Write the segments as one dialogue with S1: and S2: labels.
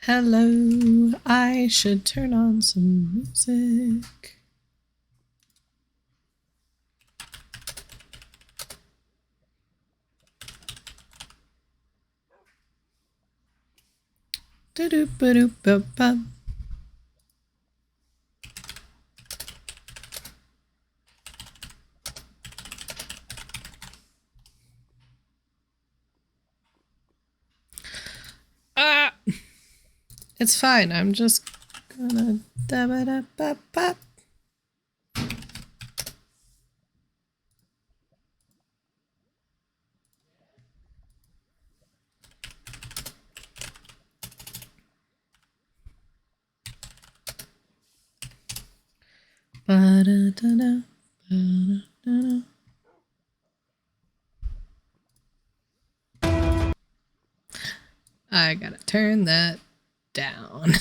S1: Hello, I should turn on some music. Do-do-ba-do-ba-ba. It's fine, I'm just gonna da-ba-da-ba-ba. Ba-da-da-da, ba-da-da-da. I gotta turn that down.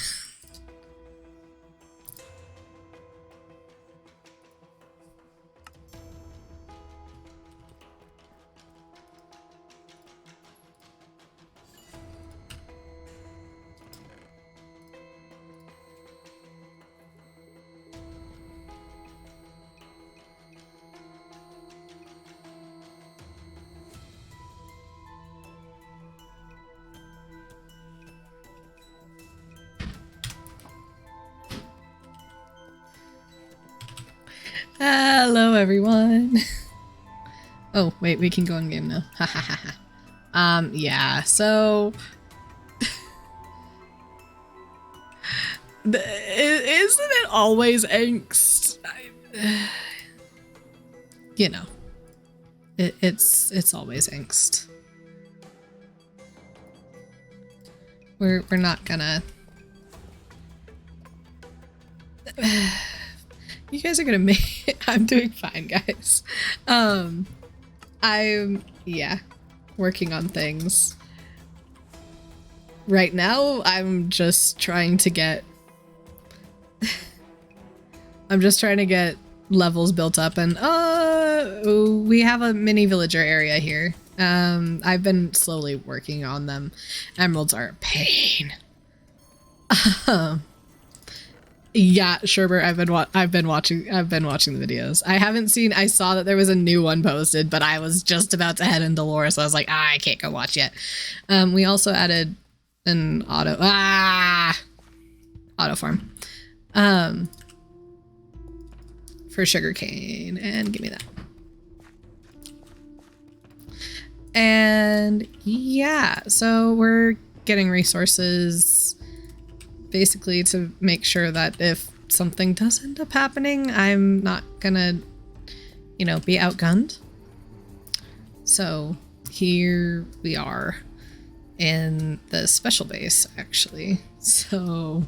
S1: Hello, everyone. Oh, wait, we can go in game now. Yeah, so... Isn't it always angst? You know, it's always angst. We're not gonna... You guys are gonna make... I'm doing fine, guys. I'm, yeah, working on things. Right now, I'm just trying to get... I'm just trying to get levels built up, and we have a mini villager area here. I've been slowly working on them. Emeralds are a pain. Yeah, Sherbert, I've been watching the videos. I haven't seen... I saw that there was a new one posted, but I was just about to head into lore, so I was like, I can't go watch yet. We also added an auto farm. For sugarcane, and give me that. And yeah, so we're getting resources basically to make sure that if something does end up happening, I'm not gonna, you know, be outgunned. So here we are in the special base, actually. So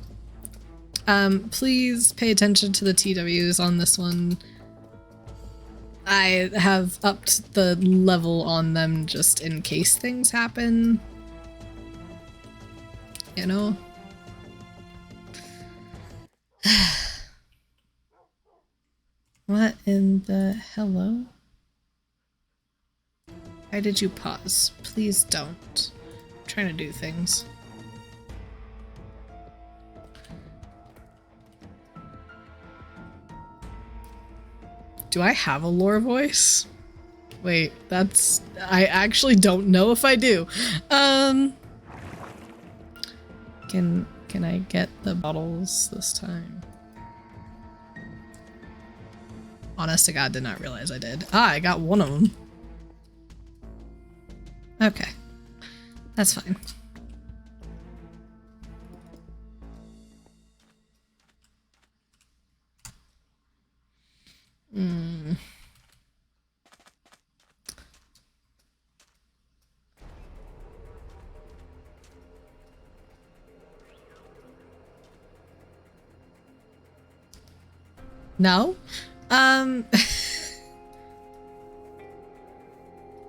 S1: please pay attention to the TWs on this one. I have upped the level on them just in case things happen. You know? What in the hello? Why did you pause? Please don't. I'm trying to do things. Do I have a lore voice? Wait, that's... I actually don't know if I do. Can I get the bottles this time? Honest to God, did not realize I did. Ah, I got one of them. Okay. That's fine. No?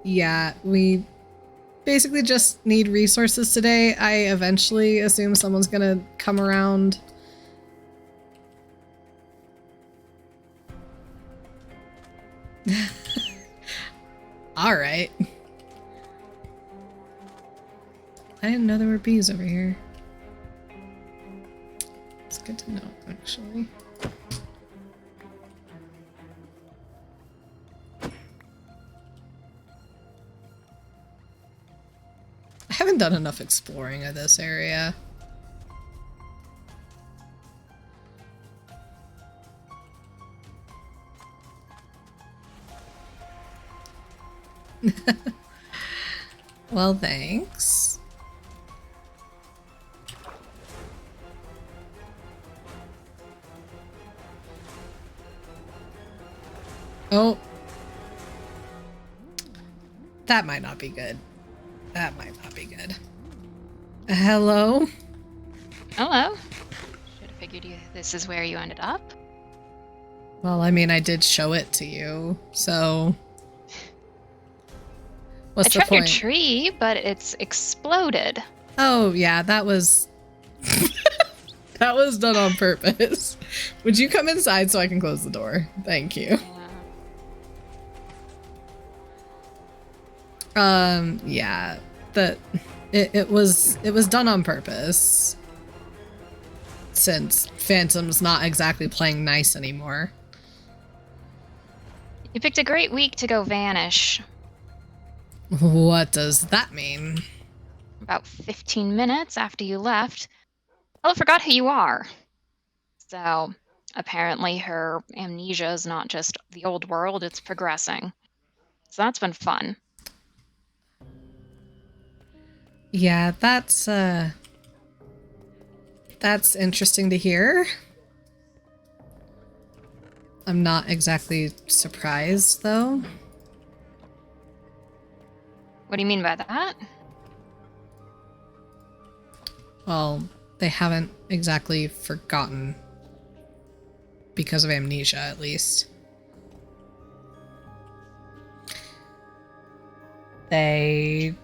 S1: Yeah, we basically just need resources today. I eventually assume someone's gonna come around. All right. I didn't know there were bees over here. good to know, actually. I haven't done enough exploring of this area. Well, thanks. Oh. That might not be good. That might not be good. Hello?
S2: Hello. Should have figured this is where you ended up.
S1: Well, I mean, I did show it to you, so... What's the
S2: I tried your
S1: point?
S2: tree, but it's exploded.
S1: Oh, yeah, that was... that was done on purpose. Would you come inside so I can close the door? Thank you. Yeah, it was done on purpose. Since Phantom's not exactly playing nice anymore.
S2: You picked a great week to go vanish.
S1: What does that mean?
S2: About 15 minutes after you left, Ella forgot who you are. So, apparently her amnesia is not just the old world, it's progressing. So that's been fun.
S1: Yeah, that's interesting to hear. I'm not exactly surprised, though.
S2: What do you mean by that?
S1: Well, they haven't exactly forgotten. Because of amnesia, at least. Well,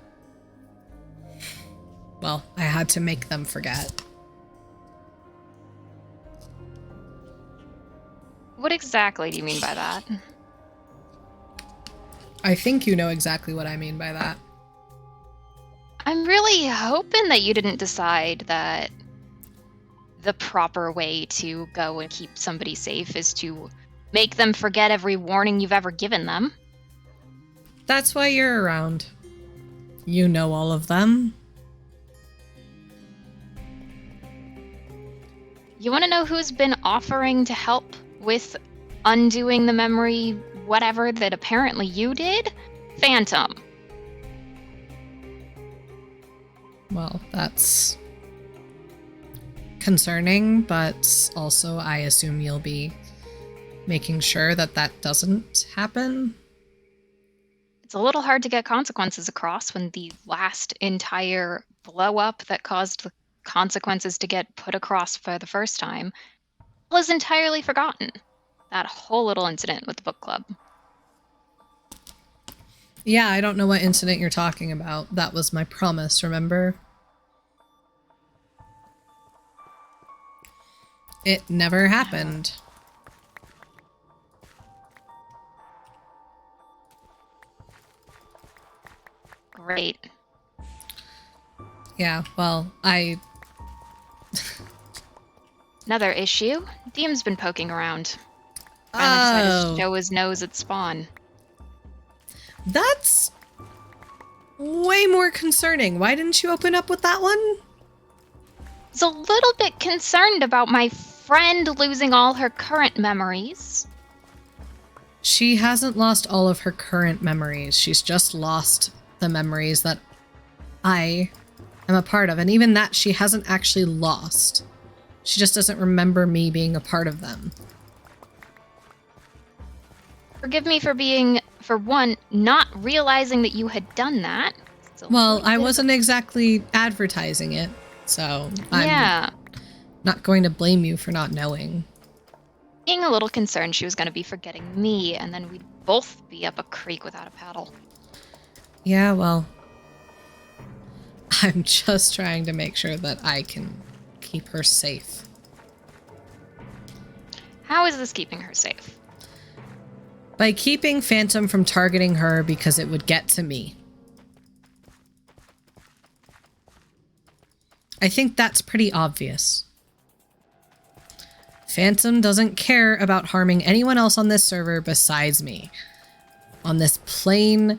S1: I had to make them forget.
S2: What exactly do you mean by that?
S1: I think you know exactly what I mean by that.
S2: I'm really hoping that you didn't decide that the proper way to go and keep somebody safe is to make them forget every warning you've ever given them.
S1: That's why you're around. You know all of them.
S2: You want to know who's been offering to help with undoing the memory, whatever that apparently you did? Phantom.
S1: Well, that's concerning, but also I assume you'll be making sure that that doesn't happen.
S2: It's a little hard to get consequences across when the last entire blow up that caused the consequences to get put across for the first time was entirely forgotten. That whole little incident with the book club.
S1: Yeah, I don't know what incident you're talking about. That was my promise, remember? It never happened.
S2: Great.
S1: Yeah, well,
S2: Another issue. Diem's been poking around. Finally decided to show his nose at Spawn.
S1: That's way more concerning. Why didn't you open up with that one?
S2: I was a little bit concerned about my friend losing all her current memories.
S1: She hasn't lost all of her current memories. She's just lost the memories that I am a part of. And even that she hasn't actually lost. She just doesn't remember me being a part of them.
S2: Forgive me for one, not realizing that you had done that.
S1: Well, I wasn't exactly advertising it, so I'm not going to blame you for not knowing.
S2: Being a little concerned she was going to be forgetting me, and then we'd both be up a creek without a paddle.
S1: Yeah, well, I'm just trying to make sure that I can keep her safe.
S2: How is this keeping her safe?
S1: By keeping Phantom from targeting her because it would get to me. I think that's pretty obvious. Phantom doesn't care about harming anyone else on this server besides me. On this plane,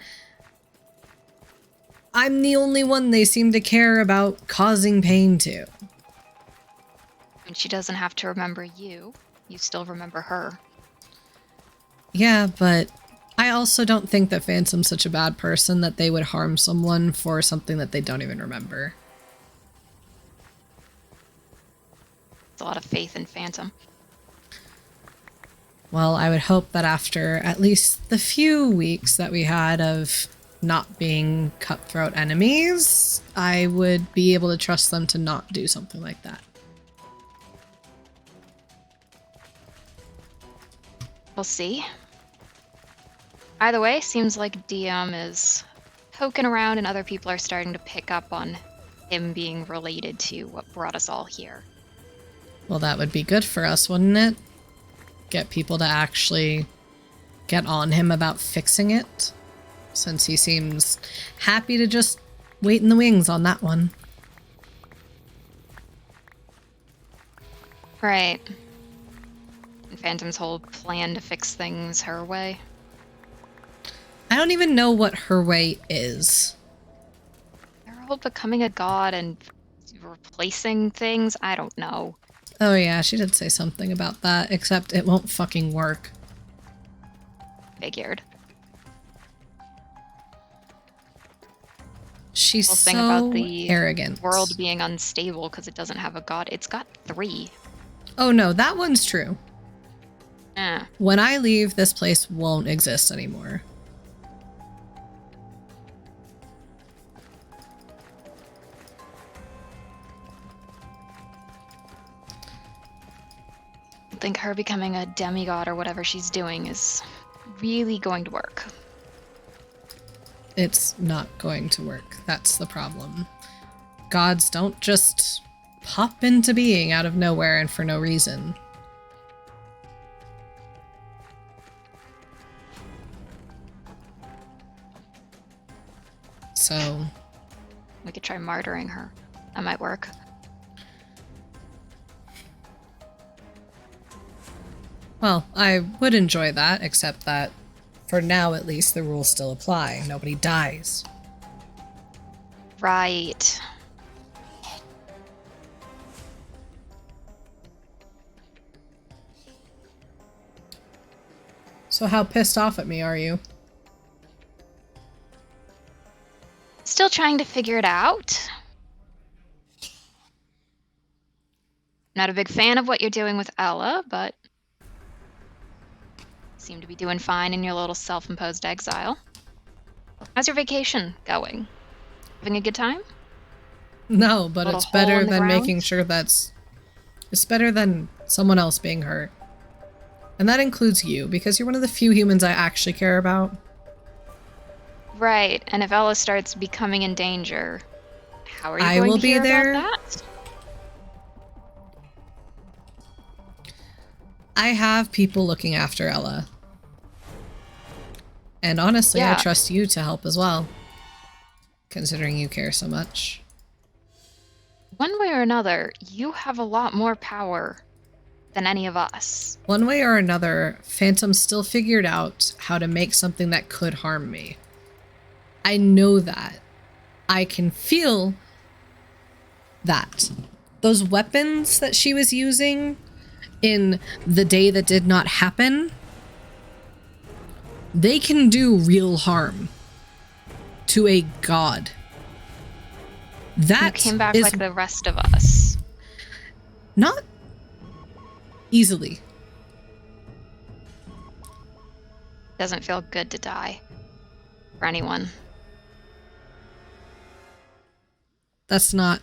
S1: I'm the only one they seem to care about causing pain to.
S2: And she doesn't have to remember you. You still remember her.
S1: Yeah, but I also don't think that Phantom's such a bad person that they would harm someone for something that they don't even remember.
S2: It's a lot of faith in Phantom.
S1: Well, I would hope that after at least the few weeks that we had of not being cutthroat enemies, I would be able to trust them to not do something like that.
S2: We'll see. Either way, seems like DM is poking around and other people are starting to pick up on him being related to what brought us all here.
S1: Well, that would be good for us, wouldn't it? Get people to actually get on him about fixing it, since he seems happy to just wait in the wings on that one.
S2: Right. And Phantom's whole plan to fix things her way.
S1: I don't even know what her way is.
S2: They're all becoming a god and replacing things? I don't know.
S1: Oh yeah, she did say something about that, except it won't fucking work.
S2: Figured.
S1: She's
S2: Whole
S1: so
S2: thing about the
S1: arrogant.
S2: world being unstable because it doesn't have a god. It's got 3.
S1: Oh no, that one's true.
S2: Eh.
S1: When I leave, this place won't exist anymore.
S2: I think her becoming a demigod or whatever she's doing is really going to work.
S1: It's not going to work. That's the problem. Gods don't just pop into being out of nowhere and for no reason. So,
S2: We could try martyring her. That might work.
S1: well, I would enjoy that, except that for now at least the rules still apply. Nobody dies.
S2: Right.
S1: So how pissed off at me are you?
S2: Still trying to figure it out. Not a big fan of what you're doing with Ella, but seem to be doing fine in your little self-imposed exile. How's your vacation going? Having a good time?
S1: No, but
S2: Little
S1: it's
S2: hole
S1: better
S2: in the
S1: than
S2: ground?
S1: making sure it's better than someone else being hurt. And that includes you, because you're one of the few humans I actually care about.
S2: Right, and if Ella starts becoming in danger, how are you
S1: I
S2: going
S1: will
S2: to
S1: be
S2: hear
S1: there.
S2: about that?
S1: I have people looking after Ella. And honestly, I
S2: Yeah.
S1: trust you to help as well, considering you care so much.
S2: One way or another, you have a lot more power than any of us.
S1: One way or another, Phantom still figured out how to make something that could harm me. I know that. I can feel that. Those weapons that she was using in The Day That Did Not Happen, they can do real harm to a god. That
S2: You came back
S1: is
S2: like the rest of us.
S1: not easily.
S2: Doesn't feel good to die. For anyone.
S1: That's not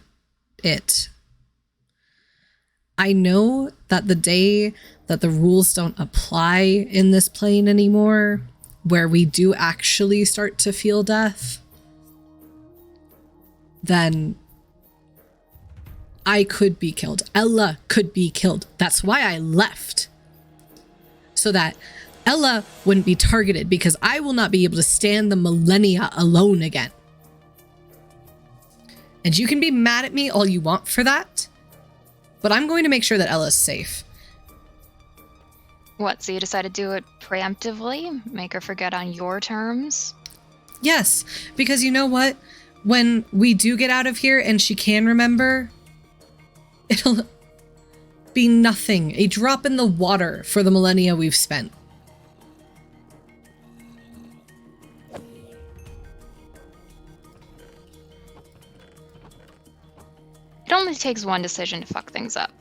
S1: it. I know that the day that the rules don't apply in this plane anymore, where we do actually start to feel death, then I could be killed. Ella could be killed. That's why I left. So that Ella wouldn't be targeted, because I will not be able to stand the millennia alone again. And you can be mad at me all you want for that, but I'm going to make sure that Ella's safe.
S2: What, so you decided to do it preemptively? Make her forget on your terms?
S1: Yes, because you know what? When we do get out of here and she can remember, it'll be nothing, a drop in the water for the millennia we've spent.
S2: It only takes one decision to fuck things up.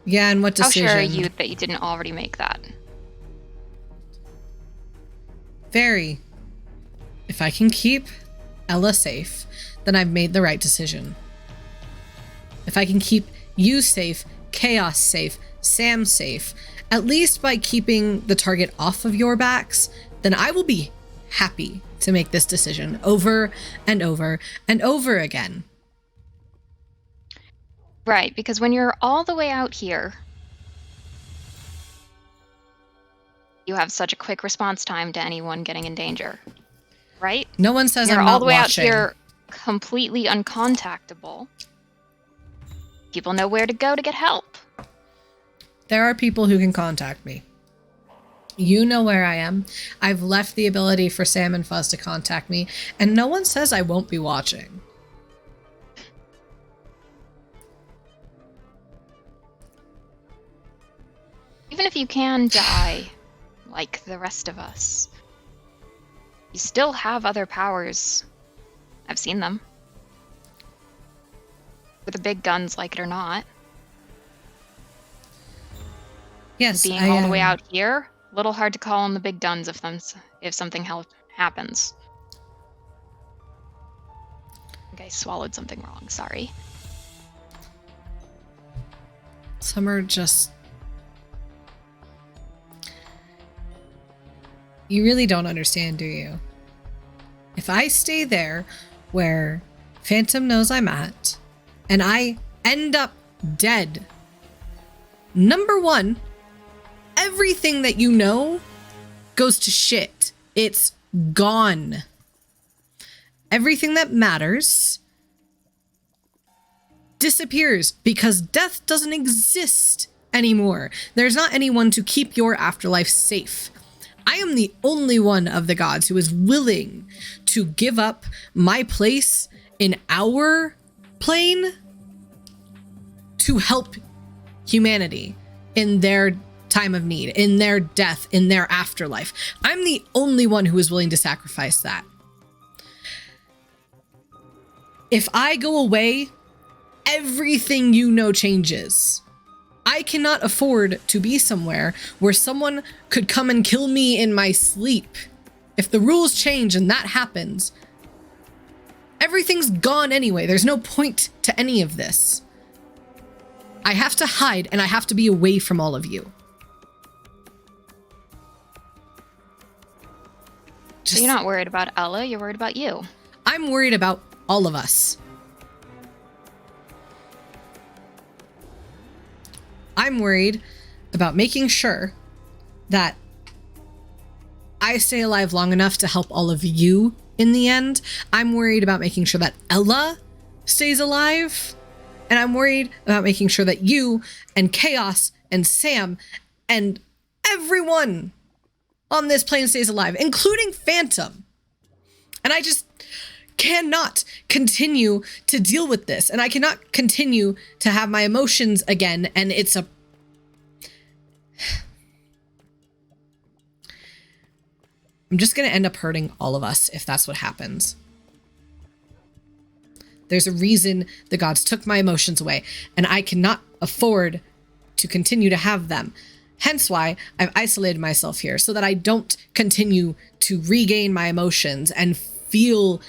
S1: Yeah, and what decision?
S2: How sure are you that you didn't already make that?
S1: Very. If I can keep Ella safe, then I've made the right decision. If I can keep you safe, Chaos safe, Sam safe, at least by keeping the target off of your backs, then I will be happy to make this decision over and over and over again.
S2: Right, because when you're all the way out here, you have such a quick response time to anyone getting in danger. Right?
S1: No one says
S2: you're
S1: I'm
S2: all
S1: not
S2: the way
S1: watching.
S2: out here completely uncontactable. People know where to go to get help.
S1: There are people who can contact me. You know where I am. I've left the ability for Sam and Fuzz to contact me, and no one says I won't be watching.
S2: Even if you can die, like the rest of us, you still have other powers. I've seen them. With the big guns, like it or not.
S1: Yes,
S2: Being all the way out here, a little hard to call on the big guns if something happens. I think I swallowed something wrong, sorry.
S1: Summer just... You really don't understand, do you? If I stay there where Phantom knows I'm at, and I end up dead, number one, everything that you know goes to shit. It's gone. Everything that matters disappears because death doesn't exist anymore. There's not anyone to keep your afterlife safe. I am the only one of the gods who is willing to give up my place in our plane to help humanity in their time of need, in their death, in their afterlife. I'm the only one who is willing to sacrifice that. If I go away, everything you know changes. I cannot afford to be somewhere where someone could come and kill me in my sleep. If the rules change and that happens, everything's gone anyway. There's no point to any of this. I have to hide and I have to be away from all of you.
S2: So you're not worried about Ella, you're worried about you.
S1: I'm worried about all of us. I'm worried about making sure that I stay alive long enough to help all of you in the end. I'm worried about making sure that Ella stays alive. And I'm worried about making sure that you and Chaos and Sam and everyone on this plane stays alive, including Phantom. And I just cannot continue to deal with this. And I cannot continue to have my emotions again. And I'm just going to end up hurting all of us if that's what happens. There's a reason the gods took my emotions away, and I cannot afford to continue to have them. Hence why I've isolated myself here, so that I don't continue to regain my emotions and feel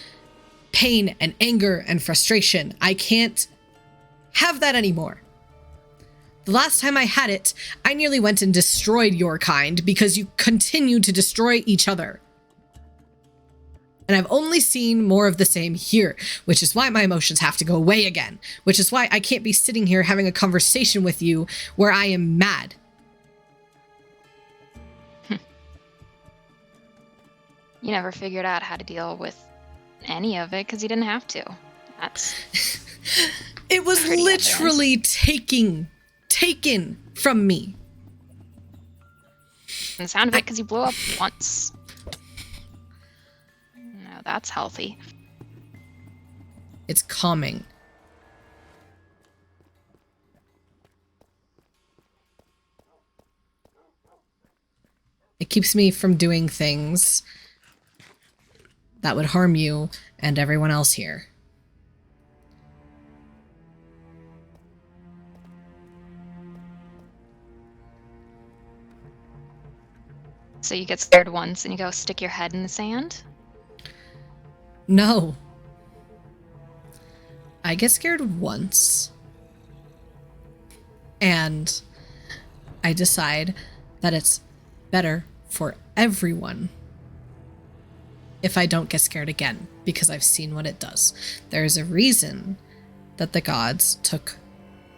S1: pain and anger and frustration. I can't have that anymore. The last time I had it, I nearly went and destroyed your kind because you continue to destroy each other. And I've only seen more of the same here, which is why my emotions have to go away again, which is why I can't be sitting here having a conversation with you where I am mad.
S2: You never figured out how to deal with any of it because you didn't have to. That's
S1: It was literally taking taken from me.
S2: And the sound of it because you blew up once. No, that's healthy.
S1: It's calming. It keeps me from doing things that would harm you and everyone else here.
S2: So you get scared once and you go stick your head in the sand?
S1: No. I get scared once. And I decide that it's better for everyone if I don't get scared again, because I've seen what it does. There's a reason that the gods took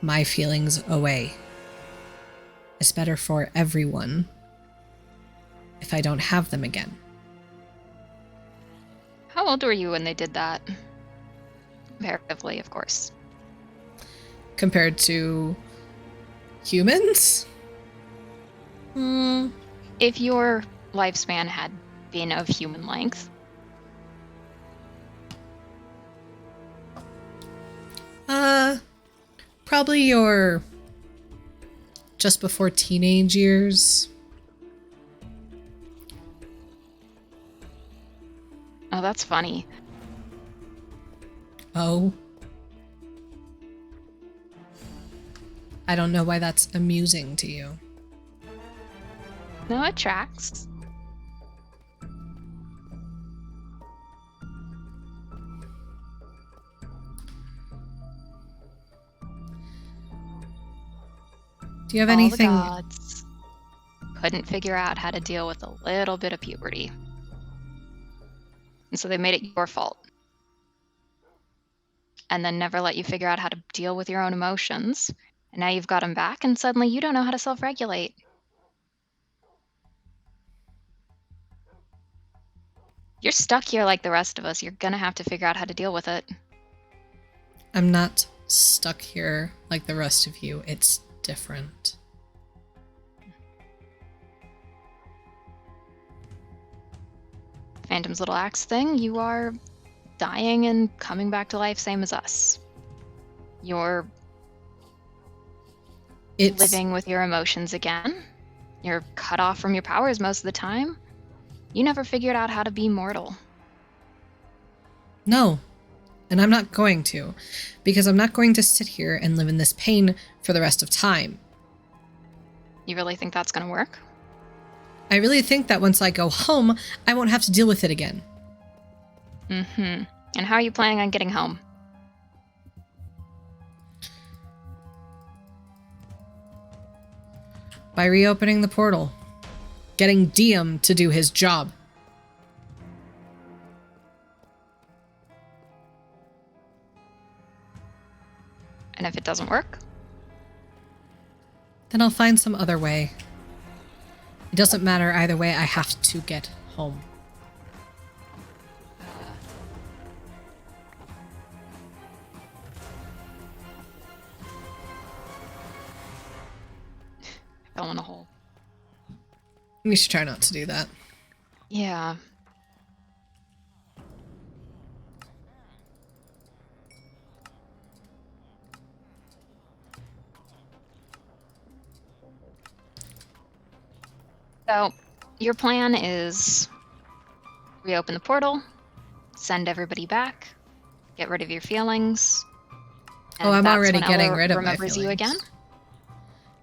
S1: my feelings away. It's better for everyone if I don't have them again.
S2: How old were you when they did that? Comparatively, of course.
S1: Compared to humans?
S2: If your lifespan had been of human length.
S1: Probably your just before teenage years.
S2: Oh, that's funny.
S1: Oh. I don't know why that's amusing to you.
S2: No, it tracks.
S1: Do you have
S2: All
S1: anything?
S2: the gods couldn't figure out how to deal with a little bit of puberty. And so they made it your fault. And then never let you figure out how to deal with your own emotions. And now you've got them back, and suddenly you don't know how to self-regulate. You're stuck here like the rest of us. You're gonna have to figure out how to deal with it.
S1: I'm not stuck here like the rest of you. It's different.
S2: Phantom's little axe thing, you are dying and coming back to life, same as us. You're living with your emotions again. You're cut off from your powers most of the time. You never figured out how to be mortal.
S1: No. And I'm not going to. Because I'm not going to sit here and live in this pain for the rest of time.
S2: You really think that's gonna work?
S1: I really think that once I go home, I won't have to deal with it again.
S2: Mm-hmm. And how are you planning on getting home?
S1: By reopening the portal. Getting Diem to do his job.
S2: And if it doesn't work?
S1: Then I'll find some other way. It doesn't matter either way, I have to get home.
S2: Fell in a hole.
S1: We should try not to do that.
S2: Yeah. So, your plan is reopen the portal, send everybody back, get rid of your feelings.
S1: Oh, I'm
S2: that's
S1: already
S2: when
S1: getting
S2: Ella
S1: rid of my
S2: remembers you again?
S1: feelings.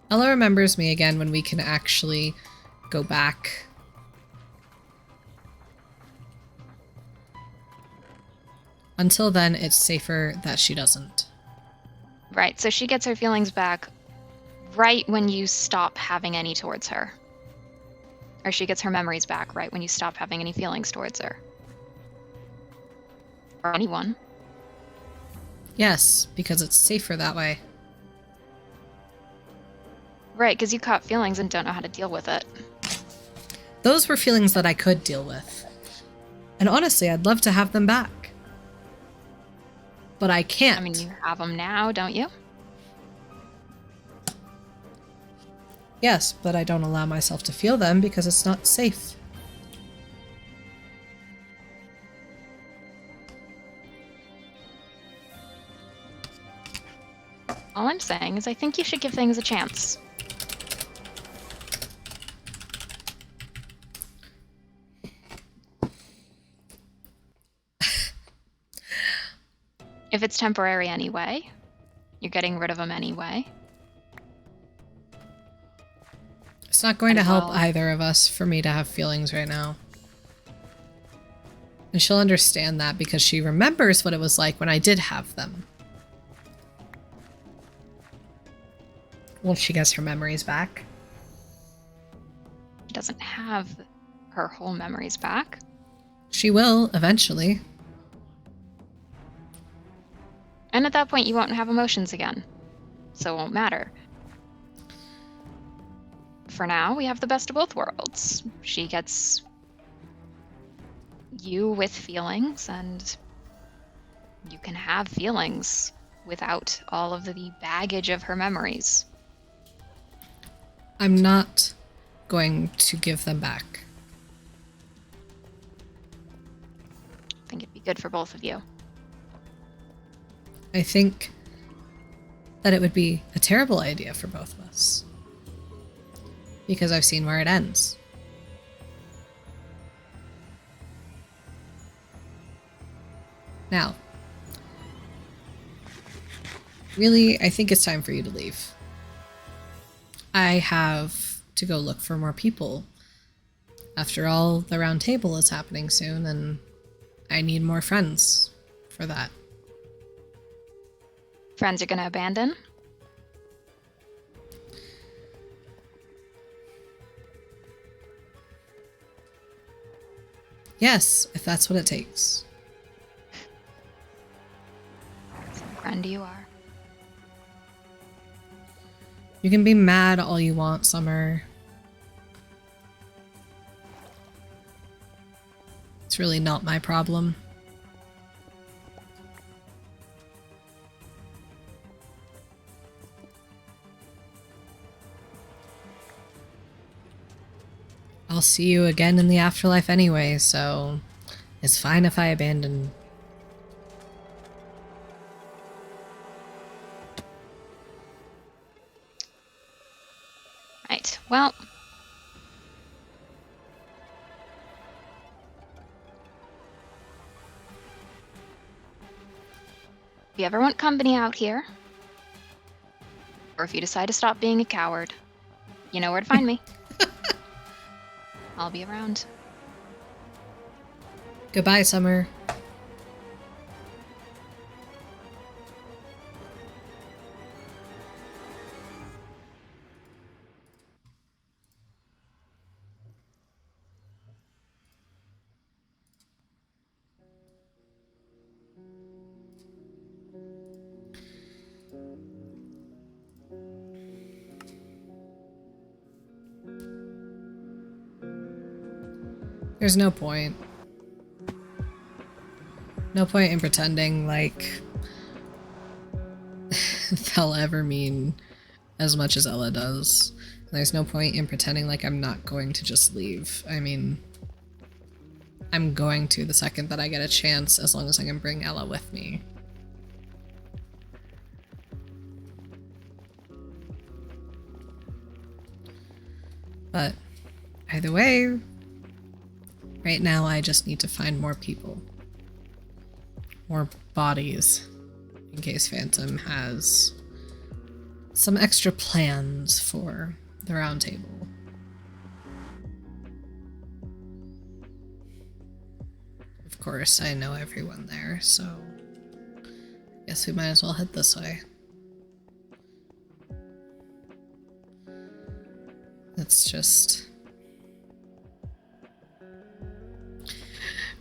S1: Ella remembers me again when we can actually go back. Until then, it's safer that she doesn't.
S2: Right, so she gets her feelings back right when you stop having any towards her. Or she gets her memories back right when you stop having any feelings towards her. Or anyone.
S1: Yes, because it's safer that way.
S2: Right, because you caught feelings and don't know how to deal with it.
S1: Those were feelings that I could deal with. And honestly, I'd love to have them back. But I can't.
S2: I mean, you have them now, don't you?
S1: Yes, but I don't allow myself to feel them because it's not safe.
S2: All I'm saying is I think you should give things a chance. If it's temporary anyway, you're getting rid of them anyway.
S1: It's not going to help
S2: well-
S1: either of us for me to have feelings right now. And she'll understand that because she remembers what it was like when I did have them. Once she gets her memories back.
S2: She doesn't have her whole memories back.
S1: She will, eventually.
S2: And at that point, you won't have emotions again. So it won't matter. For now, we have the best of both worlds. She gets you with feelings, and you can have feelings without all of the baggage of her memories.
S1: I'm not going to give them back.
S2: I think it'd be good for both of you.
S1: I think that it would be a terrible idea for both of us. Because I've seen where it ends. Now, really, I think it's time for you to leave. I have to go look for more people. After all, the round table is happening soon, and I need more friends for that.
S2: Friends are going to abandon?
S1: Yes, if that's what it takes.
S2: Friend you are.
S1: You can be mad all you want, Summer. It's really not my problem. I'll see you again in the afterlife anyway, so it's fine if I abandon.
S2: Right, well. If you ever want company out here, or if you decide to stop being a coward, you know where to find me. I'll be around.
S1: Goodbye, Summer. There's no point. No point in pretending like they'll ever mean as much as Ella does. There's no point in pretending like I'm not going to just leave. I mean, I'm going to the second that I get a chance, as long as I can bring Ella with me. But either way, right now I just need to find more people. More bodies. In case Phantom has some extra plans for the round table. Of course, I know everyone there, so guess we might as well head this way. It's just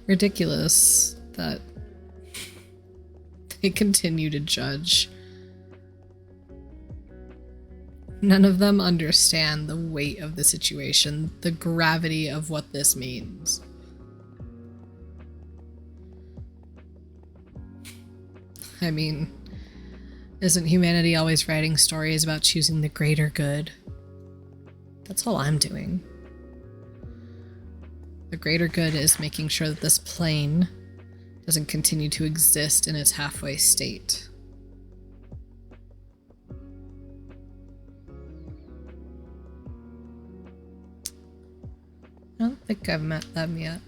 S1: ridiculous that they continue to judge. None of them understand the weight of the situation, the gravity of what this means. I mean, isn't humanity always writing stories about choosing the greater good? That's all I'm doing. The greater good is making sure that this plane doesn't continue to exist in its halfway state. I don't think I've met them yet.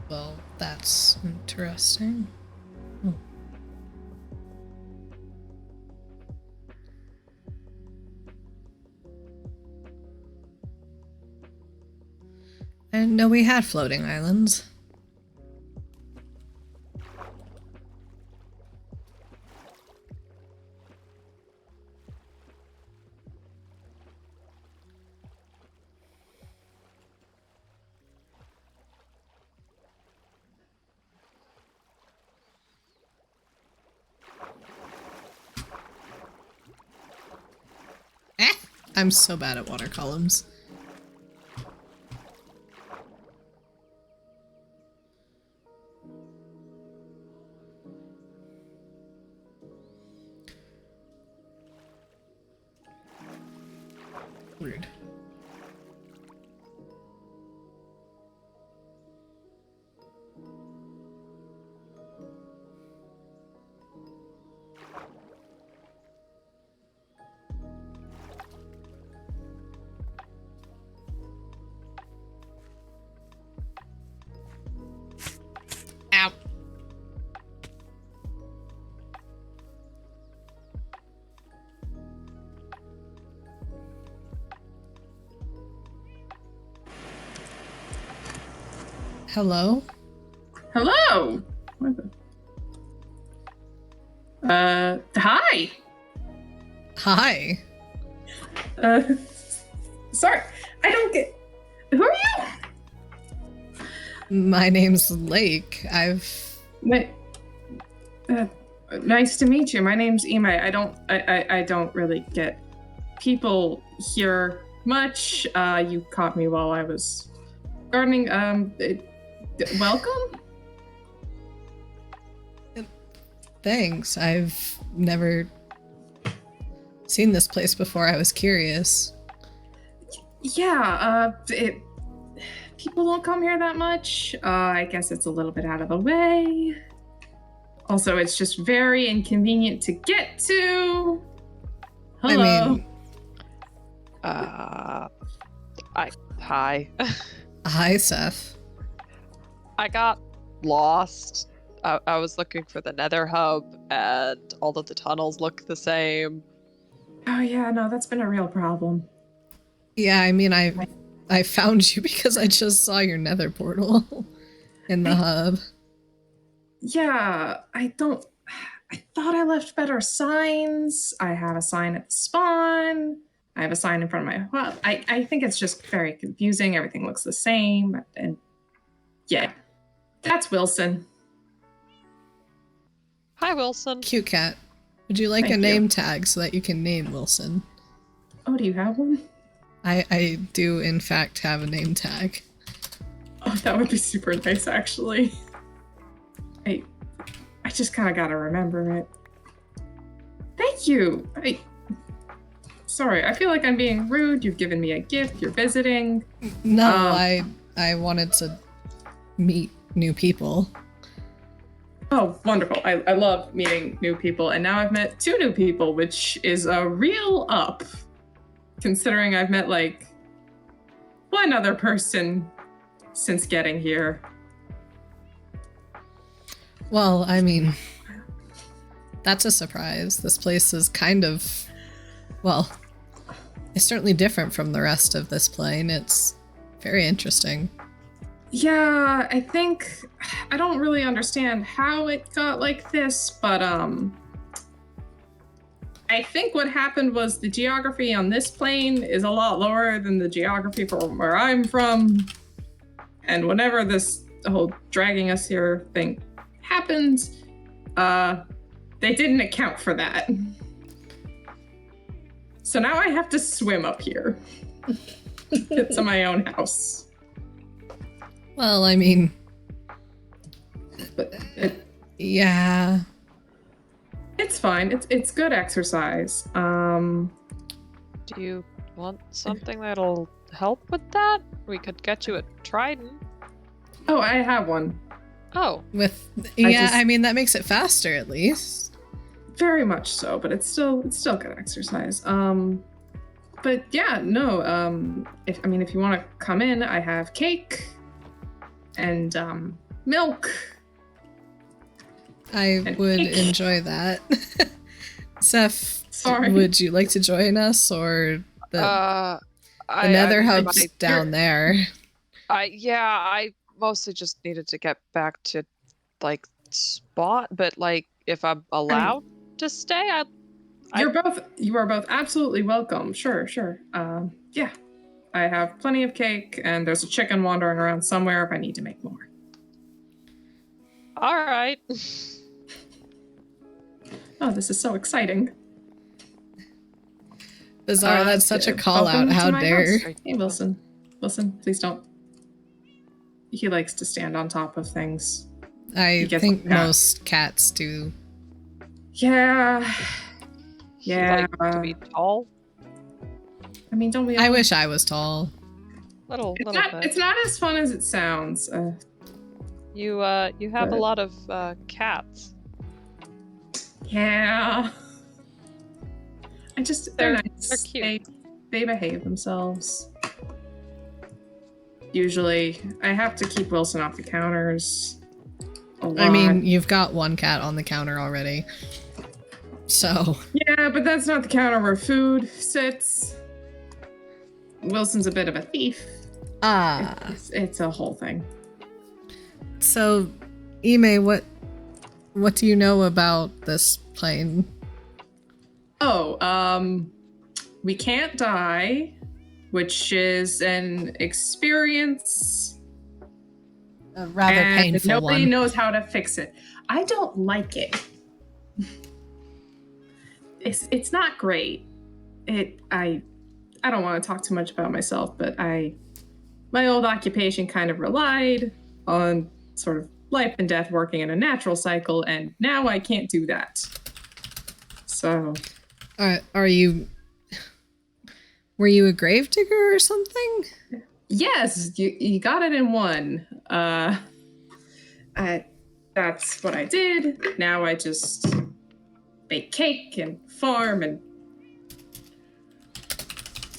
S1: Well, that's interesting. Oh. I didn't know we had floating islands. I'm so bad at water columns. Weird. Ow. Hello?
S3: Hello. Hi.
S1: Hi.
S3: Sorry, I don't get. Who are you?
S1: My name's Lake.
S3: Wait. Nice to meet you. My name's Imai. I don't really get people here much. You caught me while I was gardening. Welcome.
S1: Thanks. I've never seen this place before. I was curious.
S3: Yeah, people don't come here that much. I guess it's a little bit out of the way. Also, it's just very inconvenient to get to. Hello.
S1: I mean,
S4: Hi.
S1: hi, Seth.
S4: I got lost. I was looking for the Nether Hub, and all of the tunnels look the same.
S3: Oh yeah, no, that's been a real problem.
S1: Yeah, I mean, I found you because I just saw your Nether portal in the hub.
S3: Yeah, I thought I left better signs. I have a sign at the spawn. I have a sign in front of my well, I think it's just very confusing. Everything looks the same. And yeah. That's Wilson.
S4: Hi, Wilson.
S1: Cute cat. Would you like
S3: Thank
S1: a
S3: you.
S1: name tag so that you can name Wilson?
S3: Oh, do you have one?
S1: I do, in fact, have a name tag.
S3: Oh, that would be super nice, actually. I just kind of gotta remember it. Thank you. Sorry, I feel like I'm being rude. You've given me a gift. You're visiting.
S1: No, I wanted to meet new people.
S3: Oh, wonderful. I love meeting new people. And now I've met 2 new people, which is a real up. Considering I've met like 1 other person since getting here.
S1: Well, I mean, that's a surprise. This place is kind of, well, it's certainly different from the rest of this plane. It's very interesting.
S3: Yeah, I don't really understand how it got like this, but I think what happened was the geography on this plane is a lot lower than the geography from where I'm from. And whenever this whole dragging us here thing happened, they didn't account for that. So now I have to swim up here to my own house.
S1: Well, I mean,
S3: but
S1: Yeah.
S3: it's fine. It's good exercise.
S4: Do you want something that'll help with that? We could get you a trident.
S3: Oh, I have one.
S4: Oh,
S1: I mean that makes it faster at least.
S3: Very much so, but it's still good exercise. But yeah, no. If you want to come in, I have cake and milk.
S1: I
S3: And
S1: would
S3: cake.
S1: enjoy that. Seth,
S3: Sorry.
S1: would you like to join us, or the Nether hub's
S4: I
S1: down there?
S4: I mostly just needed to get back to like spot, but like if I'm allowed to stay,
S3: You are both absolutely welcome. Sure. Yeah. I have plenty of cake, and there's a chicken wandering around somewhere if I need to make more.
S4: all right.
S3: Oh, this is so exciting.
S1: Bizarre, that's such a call out.
S3: welcome to
S1: How
S3: my
S1: dare.
S3: house. Hey, Wilson. Wilson, please don't. He likes to stand on top of things.
S1: I
S3: gets
S1: think
S3: like that.
S1: most cats do.
S3: Yeah.
S4: You like to be tall,
S3: I mean, don't we all?
S1: I wish I was tall.
S4: little
S3: It's
S4: little
S3: not,
S4: bit.
S3: it's not as fun as it sounds.
S4: You have a
S3: but-
S4: lot of cats.
S3: Yeah. They're nice.
S4: they're cute.
S3: They behave themselves. Usually, I have to keep Wilson off the counters. A lot.
S1: I mean, you've got one cat on the counter already. So,
S3: Yeah, but that's not the counter where food sits. Wilson's a bit of a thief. It's a whole thing.
S1: So, Ime, what do you know about this plane?
S3: Oh, we can't die, which is an experience
S1: A rather
S3: and
S1: painful
S3: nobody
S1: one.
S3: knows how to fix it. I don't like it. It's not great. I don't want to talk too much about myself, but my old occupation kind of relied on sort of life and death working in a natural cycle, and now I can't do that. So
S1: Were you a gravedigger or something?
S3: yes, you got it in one. That's what I did. Now I just bake cake and farm and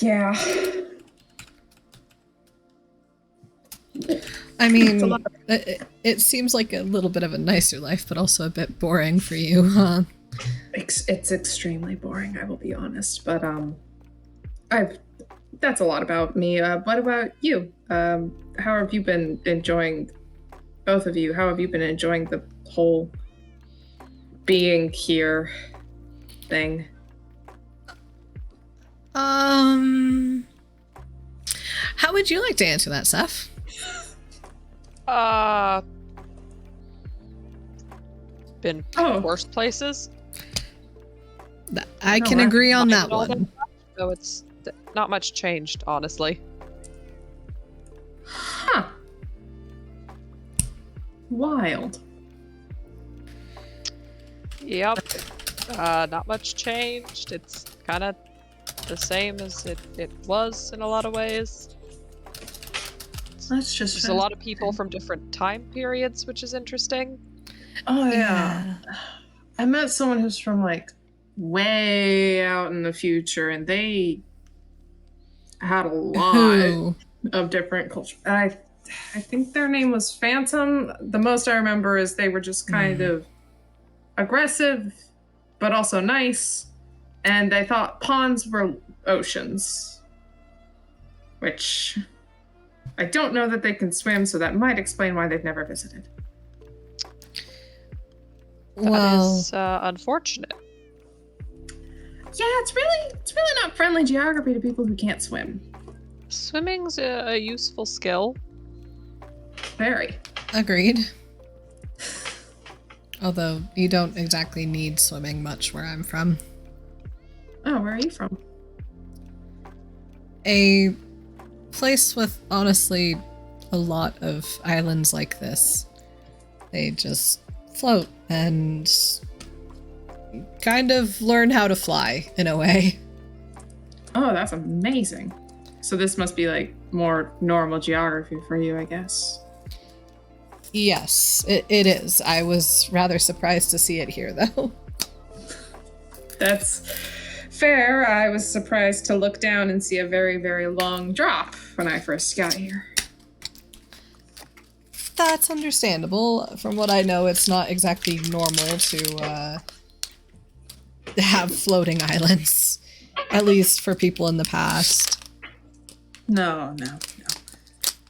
S3: yeah.
S1: I mean,
S3: It's a lot.
S1: it seems like a little bit of a nicer life, but also a bit boring for you, huh?
S3: It's extremely boring, I will be honest. But that's a lot about me. What about you? How have you been enjoying, both of you? How have you been enjoying the whole being here thing?
S1: How would you like to answer that, Seth?
S4: Been
S3: Oh.
S4: worse places,
S1: I
S3: No,
S1: can
S3: I-
S1: agree on that
S4: Mind all
S1: one.
S4: so it's not much changed, honestly.
S3: Huh. Wild.
S4: Yep. Not much changed. It's kind of the same as it was in a lot of ways.
S3: That's just
S4: There's a lot of people from different time periods, which is interesting.
S3: Oh yeah. I met someone who's from like way out in the future, and they had a lot
S1: Who?
S3: of different cultures. I think their name was Phantom. The most I remember is they were just kind of aggressive, but also nice, and they thought ponds were oceans, which I don't know that they can swim, so that might explain why they've never visited.
S4: That
S1: Well,
S4: is unfortunate.
S3: Yeah, it's really not friendly geography to people who can't swim.
S4: Swimming's a useful skill.
S3: Very.
S1: agreed. Although you don't exactly need swimming much where I'm from.
S3: Oh, where are you from?
S1: A place with honestly a lot of islands like this. They just float and kind of learn how to fly in a way.
S3: Oh, that's amazing. So this must be like more normal geography for you, I guess.
S1: Yes, it is. I was rather surprised to see it here, though.
S3: That's fair. I was surprised to look down and see a very, very long drop when I first got here.
S1: That's understandable. From what I know, it's not exactly normal to have floating islands, at least for people in the past.
S3: No.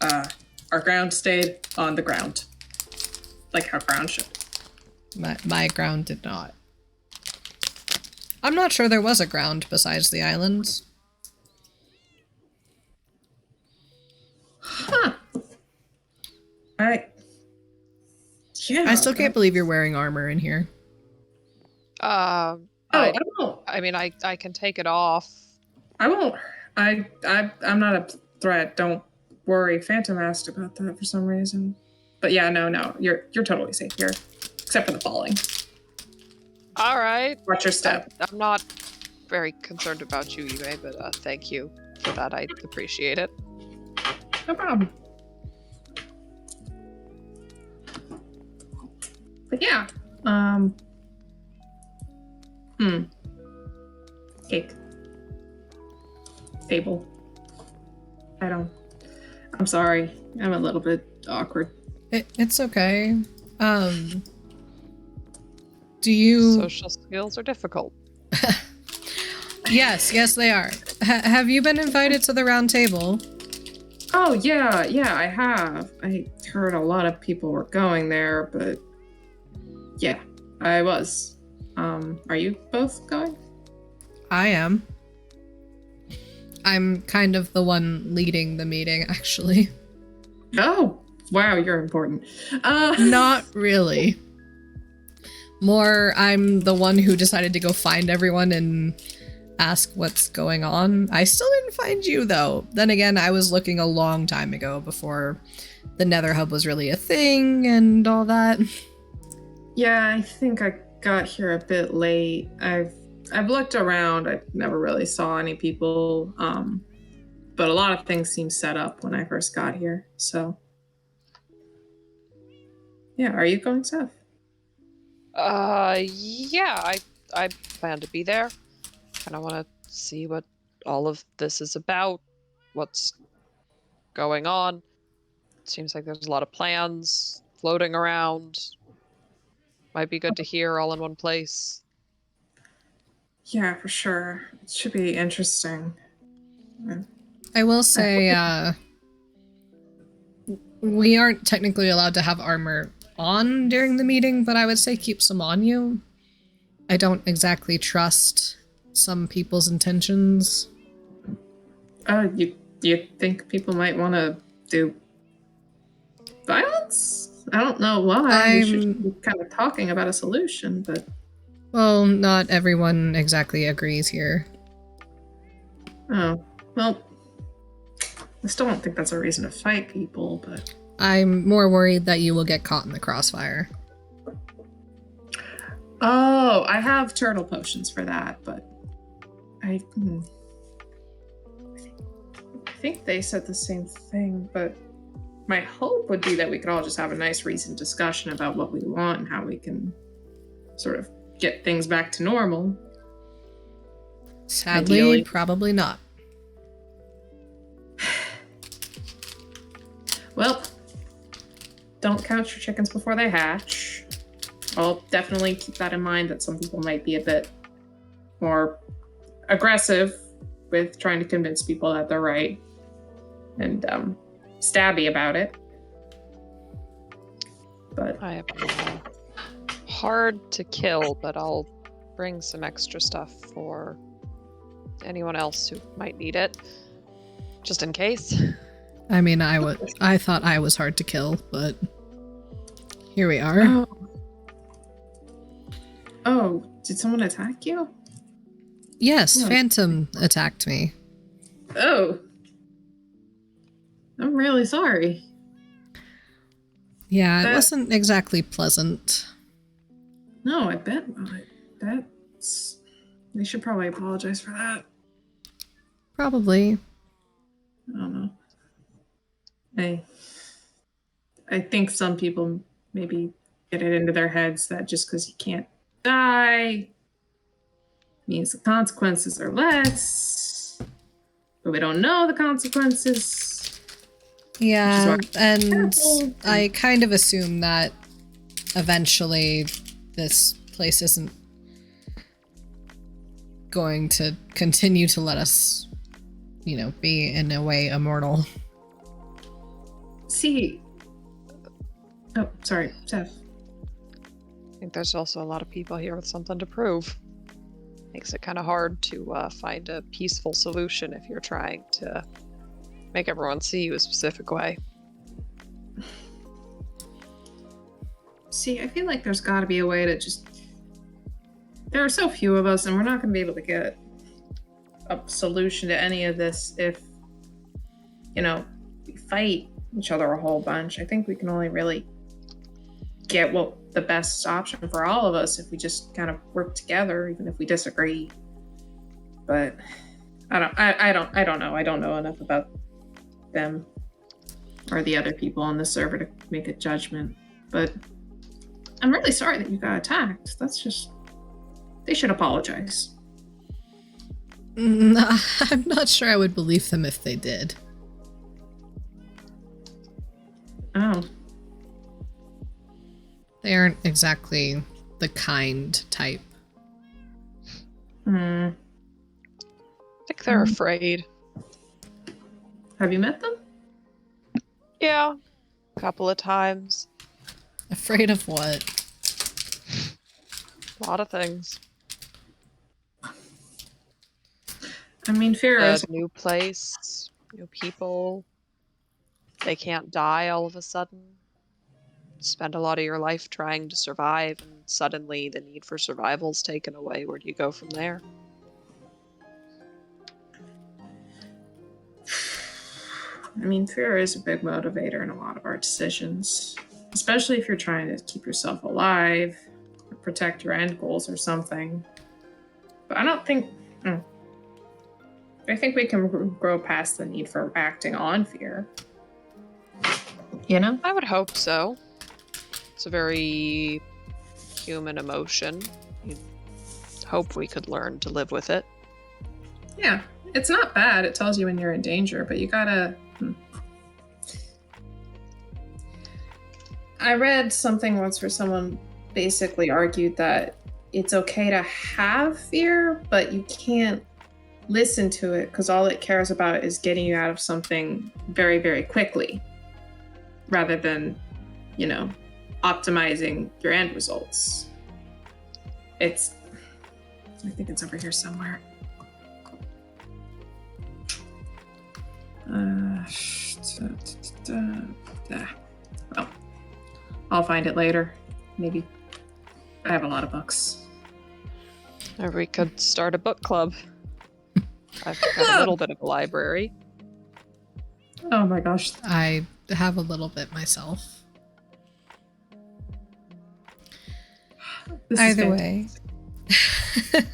S3: Our ground stayed on the ground. Like how ground should.
S1: My ground did not. I'm not sure there was a ground besides the islands.
S3: Huh. I
S1: still can't believe you're wearing armor in here.
S3: I won't.
S4: I mean, I can take it off.
S3: I won't. I'm not a threat. Don't worry. Phantom asked about that for some reason. But yeah, no. You're totally safe here. Except for the falling.
S4: All right.
S3: Watch your step.
S4: I'm not very concerned about you, Yue, but thank you for that. I appreciate it.
S3: No problem. But yeah. Cake. Table. I'm sorry. I'm a little bit awkward.
S1: It's okay. Do you...
S4: Social skills are difficult.
S1: Yes, they are. Have you been invited to the round table?
S3: Oh, yeah, I have. I heard a lot of people were going there, but yeah, I was. Are you both going?
S1: I am. I'm kind of the one leading the meeting, actually.
S3: Oh, wow, you're important.
S1: Not really. More, I'm the one who decided to go find everyone and ask what's going on. I still didn't find you, though. Then again, I was looking a long time ago before the Nether Hub was really a thing and all that.
S3: Yeah, I think I got here a bit late. I've looked around. I never really saw any people. But a lot of things seemed set up when I first got here. So, yeah, are you going, Seth?
S4: Yeah, I plan to be there. Kind of want to see what all of this is about, what's going on. Seems like there's a lot of plans floating around. Might be good to hear all in one place.
S3: Yeah, for sure. It should be interesting.
S1: I will say, we aren't technically allowed to have armor on during the meeting, but I would say keep some on you. I don't exactly trust some people's intentions.
S3: You think people might want to do violence? I don't know why. We should be kind of talking about a solution, but...
S1: Well, not everyone exactly agrees here.
S3: Oh, well, I still don't think that's a reason to fight people, but...
S1: I'm more worried that you will get caught in the crossfire.
S3: Oh, I have turtle potions for that, but I think they said the same thing, but my hope would be that we could all just have a nice, recent discussion about what we want and how we can sort of get things back to normal.
S1: Sadly,
S3: Ideally.
S1: probably not.
S3: Well, don't count your chickens before they hatch. I'll definitely keep that in mind, that some people might be a bit more aggressive with trying to convince people that they're right and stabby about it. But
S4: I am hard to kill, but I'll bring some extra stuff for anyone else who might need it, just in case.
S1: I mean, I thought I was hard to kill, but here we are.
S3: Oh, did someone attack you?
S1: Yes,
S3: Oh.
S1: Phantom attacked me.
S3: Oh. I'm really sorry.
S1: Yeah, it
S3: That-
S1: wasn't exactly pleasant.
S3: No, I bet not. That's. They should probably apologize for that.
S1: Probably.
S3: I don't know. I think some people maybe get it into their heads that just because you can't die means the consequences are less, but we don't know the consequences.
S1: Yeah,
S3: Which is
S1: and
S3: careful.
S1: I kind of assume that eventually this place isn't going to continue to let us, be in a way immortal.
S3: See. Oh, sorry, Seth.
S4: I think there's also a lot of people here with something to prove. Makes it kind of hard to find a peaceful solution if you're trying to make everyone see you a specific way.
S3: See, I feel like there's got to be a way to just. There are so few of us, and we're not going to be able to get a solution to any of this if, we fight each other a whole bunch. I think we can only really get the best option for all of us if we just kind of work together, even if we disagree. But I don't know. I don't know enough about them or the other people on the server to make a judgment. But I'm really sorry that you got attacked. That's just. They should apologize.
S1: I'm not sure I would believe them if they did.
S3: Oh.
S1: They aren't exactly the kind type.
S3: Hmm.
S4: I think they're afraid.
S3: Have you met them?
S4: Yeah, a couple of times.
S1: Afraid of what?
S4: A lot of things.
S3: I mean, fear
S4: A
S3: is.
S4: new place, new people. They can't die all of a sudden. Spend a lot of your life trying to survive, and suddenly the need for survival is taken away. Where do you go from there?
S3: I mean, fear is a big motivator in a lot of our decisions, especially if you're trying to keep yourself alive or protect your end goals or something. But I don't think. I think we can grow past the need for acting on fear.
S4: I would hope so. It's a very human emotion. You'd hope we could learn to live with it.
S3: Yeah, it's not bad. It tells you when you're in danger, but you gotta. I read something once where someone basically argued that it's okay to have fear, but you can't listen to it because all it cares about is getting you out of something very, very quickly rather than, optimizing your end results. I think it's over here somewhere. Well, I'll find it later. Maybe. I have a lot of books.
S4: Or we could start a book club. I've got a little bit of a library.
S3: Oh my gosh.
S1: I have a little bit myself.
S3: This is
S1: Either
S3: fantastic.
S1: way,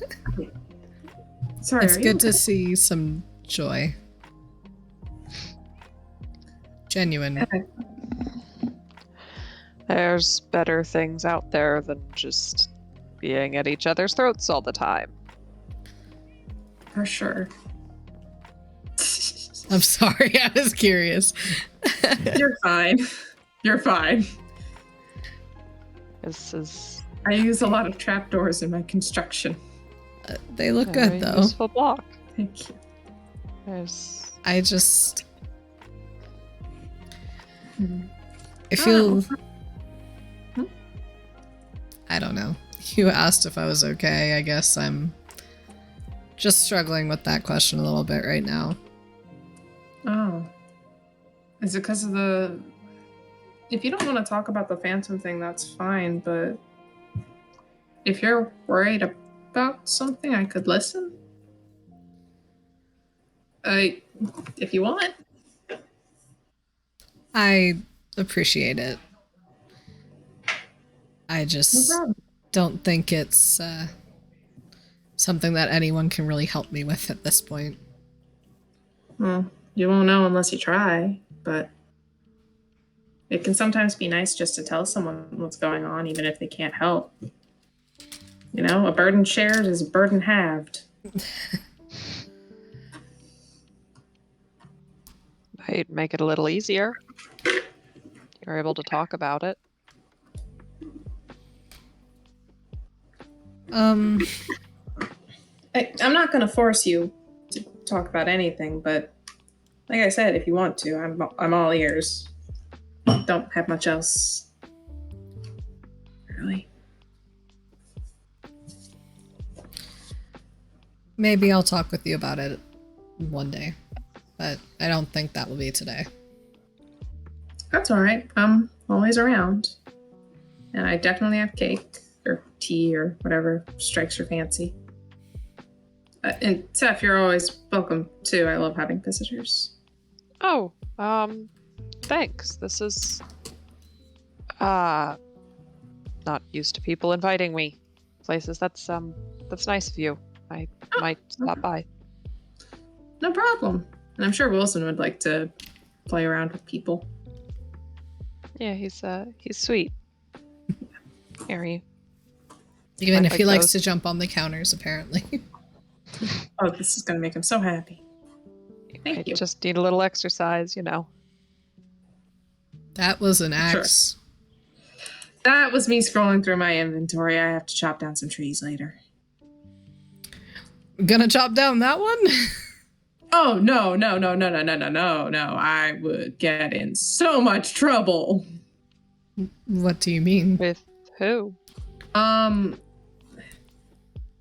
S3: Sorry,
S1: it's
S3: are
S1: good
S3: you-
S1: to see some joy. Genuine.
S4: There's better things out there than just being at each other's throats all the time.
S3: For sure.
S1: I'm sorry, I was curious.
S3: You're fine. You're fine.
S4: This is
S3: I use a lot of trapdoors in my construction.
S1: They look
S4: a
S1: good
S4: very
S1: though.
S4: useful block.
S3: Thank you.
S4: There's
S1: I just
S3: Mhm.
S1: I feel
S3: Hmm?
S1: I don't know. You asked if I was okay. I guess I'm just struggling with that question a little bit right now.
S3: Oh. Is it because of the. If you don't want to talk about the phantom thing, that's fine, but if you're worried about something, I could listen. If you want.
S1: I appreciate it. I
S3: No
S1: just
S3: problem.
S1: don't think it's something that anyone can really help me with at this point.
S3: Well, you won't know unless you try, but it can sometimes be nice just to tell someone what's going on, even if they can't help. You know, a burden shared is a burden halved.
S4: Might make it a little easier. You're able to talk about it.
S1: Um,
S3: I'm not going to force you to talk about anything, but like I said, if you want to, I'm all ears. Don't have much else. Really.
S1: maybe I'll talk with you about it one day, but I don't think that will be today.
S3: That's all right. I'm always around. And I definitely have cake or tea or whatever strikes your fancy. And Seth, you're always welcome too. I love having visitors.
S4: Oh, thanks. This is not used to people inviting me places. That's nice of you. I might stop by.
S3: No problem. And I'm sure Wilson would like to play around with people.
S4: Yeah, he's sweet. Harry.
S1: Even
S4: My
S1: if he
S4: leg
S1: likes
S4: goes.
S1: to jump on the counters, apparently.
S3: Oh, this is going to make him so happy. Thank
S4: I
S3: you.
S4: just need a little exercise, you know.
S1: That was an
S3: Sure.
S1: axe.
S3: That was me scrolling through my inventory. I have to chop down some trees later.
S1: Gonna chop down that one?
S3: Oh, no. I would get in so much trouble.
S1: What do you mean?
S4: With who?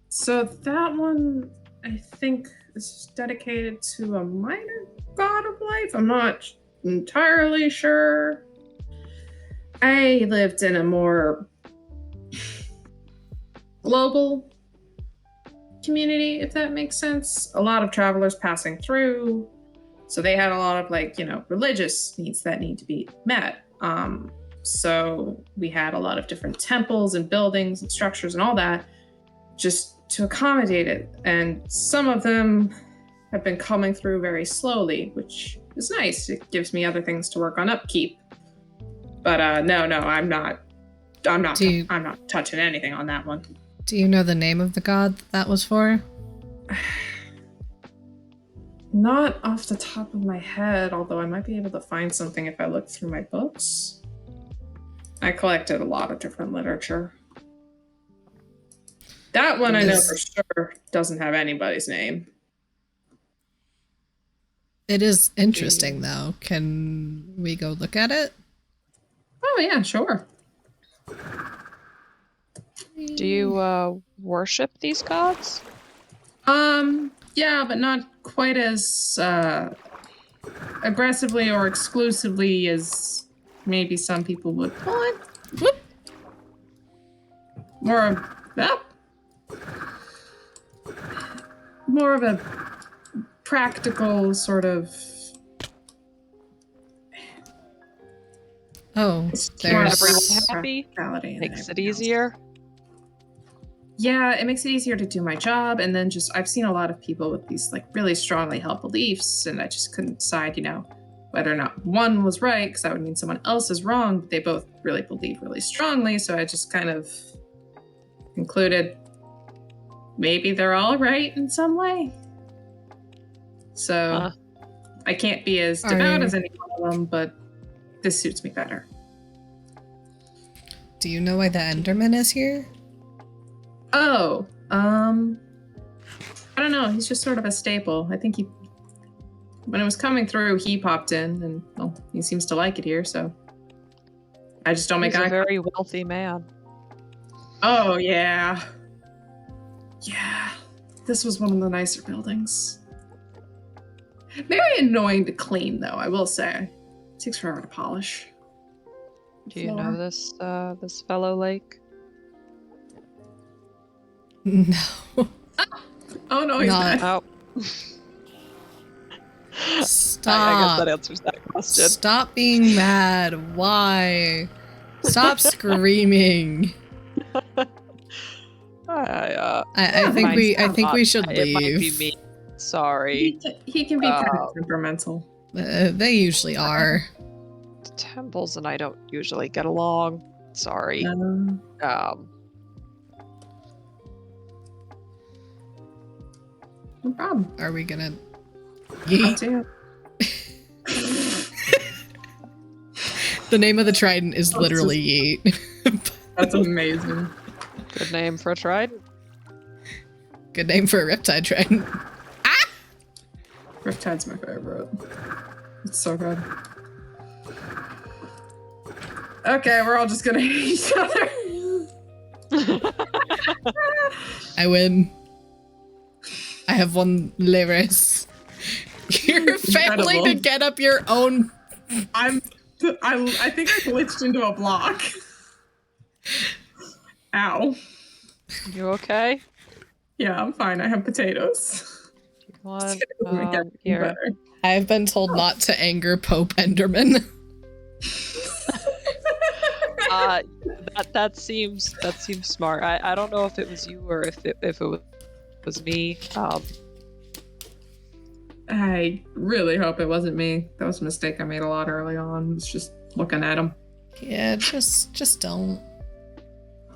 S3: So that one, I think, is dedicated to a minor god of life. I'm not entirely sure. I lived in a more global community, if that makes sense. A lot of travelers passing through. So they had a lot of religious needs that need to be met. So we had a lot of different temples and buildings and structures and all that just to accommodate it. And some of them have been coming through very slowly, which is nice. It gives me other things to work on upkeep. But no, I'm not touching anything on that one.
S1: Do you know the name of the god that was for?
S3: Not off the top of my head, although I might be able to find something if I look through my books. I collected a lot of different literature. That one I know for sure doesn't have anybody's name.
S1: It is interesting, though. Can we go look at it?
S3: Oh yeah, sure.
S4: Do you worship these gods?
S3: Yeah, but not quite as aggressively or exclusively as maybe some people would. What? Whoop. More of a practical sort of.
S1: Oh,
S3: There's
S1: there's...
S4: Everyone happy?
S3: practicality in
S4: Makes it
S3: everything else.
S4: easier.
S3: Yeah, it makes it easier to do my job, and then I've seen a lot of people with these really strongly held beliefs, and I just couldn't decide, whether or not one was right, because that would mean someone else is wrong, but they both really believe really strongly, so I just kind of concluded maybe they're all right in some way. So I can't be as devout as any one of them, but this suits me better.
S1: Do you know why the Enderman is here?
S3: Oh, I don't know. He's just sort of a staple. I think when it was coming through, he popped in, and well, he seems to like it here. So I just don't make
S4: He's a
S3: eye.
S4: very wealthy man.
S3: Oh yeah. This was one of the nicer buildings. Very annoying to clean, though. I will say, it takes forever to polish.
S4: Do you know this fellow Lake?
S1: No.
S3: Oh no, he's
S1: Not-
S3: not.
S4: Oh. I guess
S1: Stop.
S4: that answers that question.
S1: Stop being mad. Why? Stop screaming. I think
S4: might
S1: we I
S4: sound
S1: think we
S4: odd.
S1: should
S4: It might be
S1: leave.
S4: me. Sorry.
S3: He can be kind of temperamental.
S1: They usually are.
S4: Temples and I don't usually get along. Sorry.
S3: No problem.
S1: Are we gonna
S3: Up
S1: yeet?
S3: to you.
S1: The name of the trident is literally yeet.
S3: That's amazing.
S4: Good name for a trident.
S1: Good name for a riptide trident.
S3: Riptide's my favorite. It's so good. Okay, we're all just gonna hate each other.
S1: I win. I have won Lyris. You're failing to
S3: Incredible.
S1: get up your own.
S3: I think I glitched into a block. Ow.
S4: You okay?
S3: Yeah, I'm fine. I have potatoes.
S4: You want
S3: It's gonna make everything
S4: here?
S3: better.
S1: I have been told not to anger Pope Enderman.
S4: That seems smart. I don't know if it was you or if it was me.
S3: I really hope it wasn't me. That was a mistake I made a lot early on. Was just looking at him.
S1: Yeah, just don't.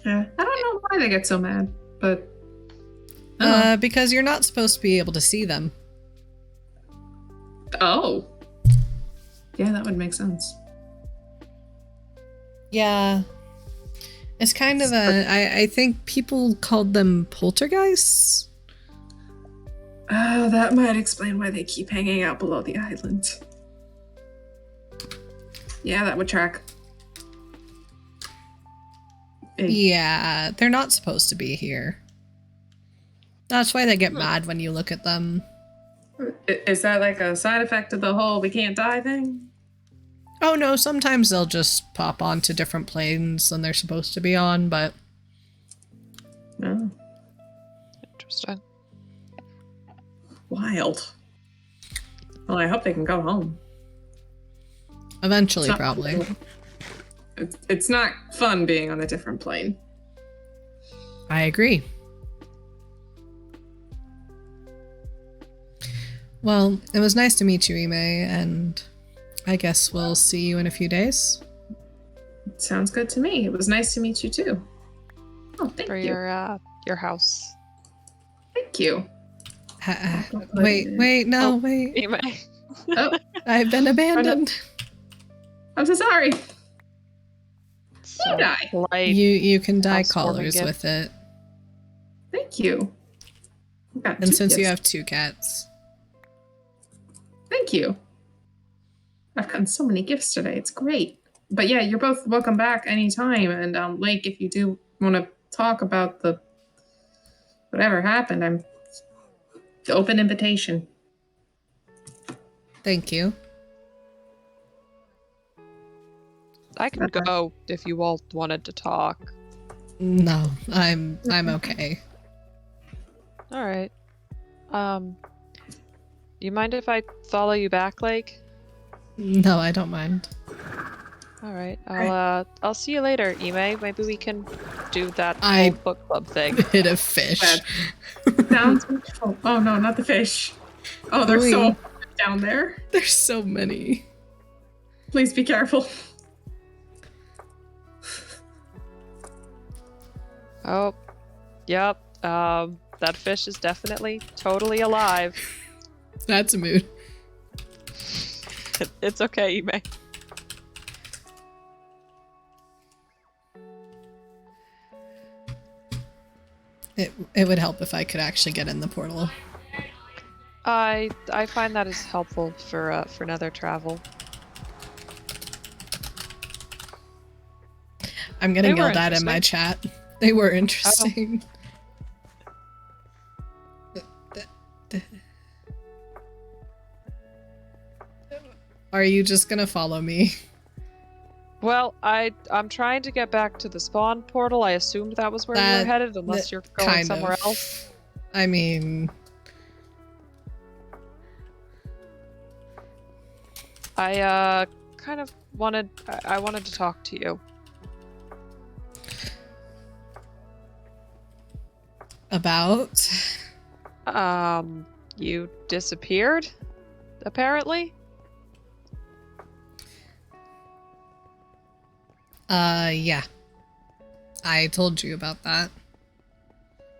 S3: Yeah, I don't know why they get so mad, but I don't know.
S1: Because you're not supposed to be able to see them.
S3: Oh, yeah, that would make sense.
S1: Yeah. It's kind of I think people called them poltergeists.
S3: Oh, that might explain why they keep hanging out below the island. Yeah, that would track.
S1: Yeah, they're not supposed to be here. That's why they get mad when you look at them.
S3: Is that like a side effect of the whole we can't die thing?
S1: Oh no, sometimes they'll just pop onto different planes than they're supposed to be on, but
S3: No.
S4: Interesting.
S3: Wild. Well, I hope they can go home.
S1: eventually
S3: It's not-
S1: probably.
S3: It's not fun being on a different plane.
S1: I agree. Well, it was nice to meet you, Ime, and I guess we'll see you in a few days.
S3: Sounds good to me. It was nice to meet you too. Oh, thank
S4: For
S3: you.
S4: your house.
S3: Thank you.
S1: Wait, no,
S4: Oh.
S1: wait.
S4: Ime.
S3: Oh,
S1: I've been abandoned.
S3: I'm so sorry.
S4: So
S3: die.
S4: polite.
S1: You can dye
S4: housewarming
S1: collars
S4: gift.
S1: with it.
S3: Thank you. I've got
S1: And
S3: two
S1: since you
S3: gifts.
S1: have 2 cats.
S3: Thank you. I've gotten so many gifts today. It's great. But yeah, you're both welcome back anytime. And Lake, if you do want to talk about the whatever happened, I'm open invitation.
S1: Thank you.
S4: I can go if you all wanted to talk.
S1: No, I'm okay.
S4: All right. Do you mind if I follow you back, Lake?
S1: No, I don't mind.
S4: All right.
S3: Alright.
S4: I'll see you later, Ime. Maybe we can do that
S1: I-
S4: whole book club thing.
S1: Hit a fish.
S3: Bad. Sounds wonderful. Oh no, not the fish. Oh, they're so down there.
S1: There's so many.
S3: Please be careful.
S4: Oh, yep. That fish is definitely totally alive.
S1: That's a mood.
S4: It's okay, Ime.
S1: It would help if I could actually get in the portal.
S4: I find that is helpful for another travel.
S1: I'm getting
S4: They were
S1: yelled at in my chat. They were interesting. Are you just gonna follow me?
S4: Well, I'm trying to get back to the spawn portal. I assumed that was where you
S1: That-
S4: were headed, unless you're going
S1: kind
S4: somewhere
S1: of.
S4: else.
S1: I mean,
S4: I kind of wanted I wanted to talk to you.
S1: about?
S4: You disappeared, apparently?
S1: Yeah. I told you about that.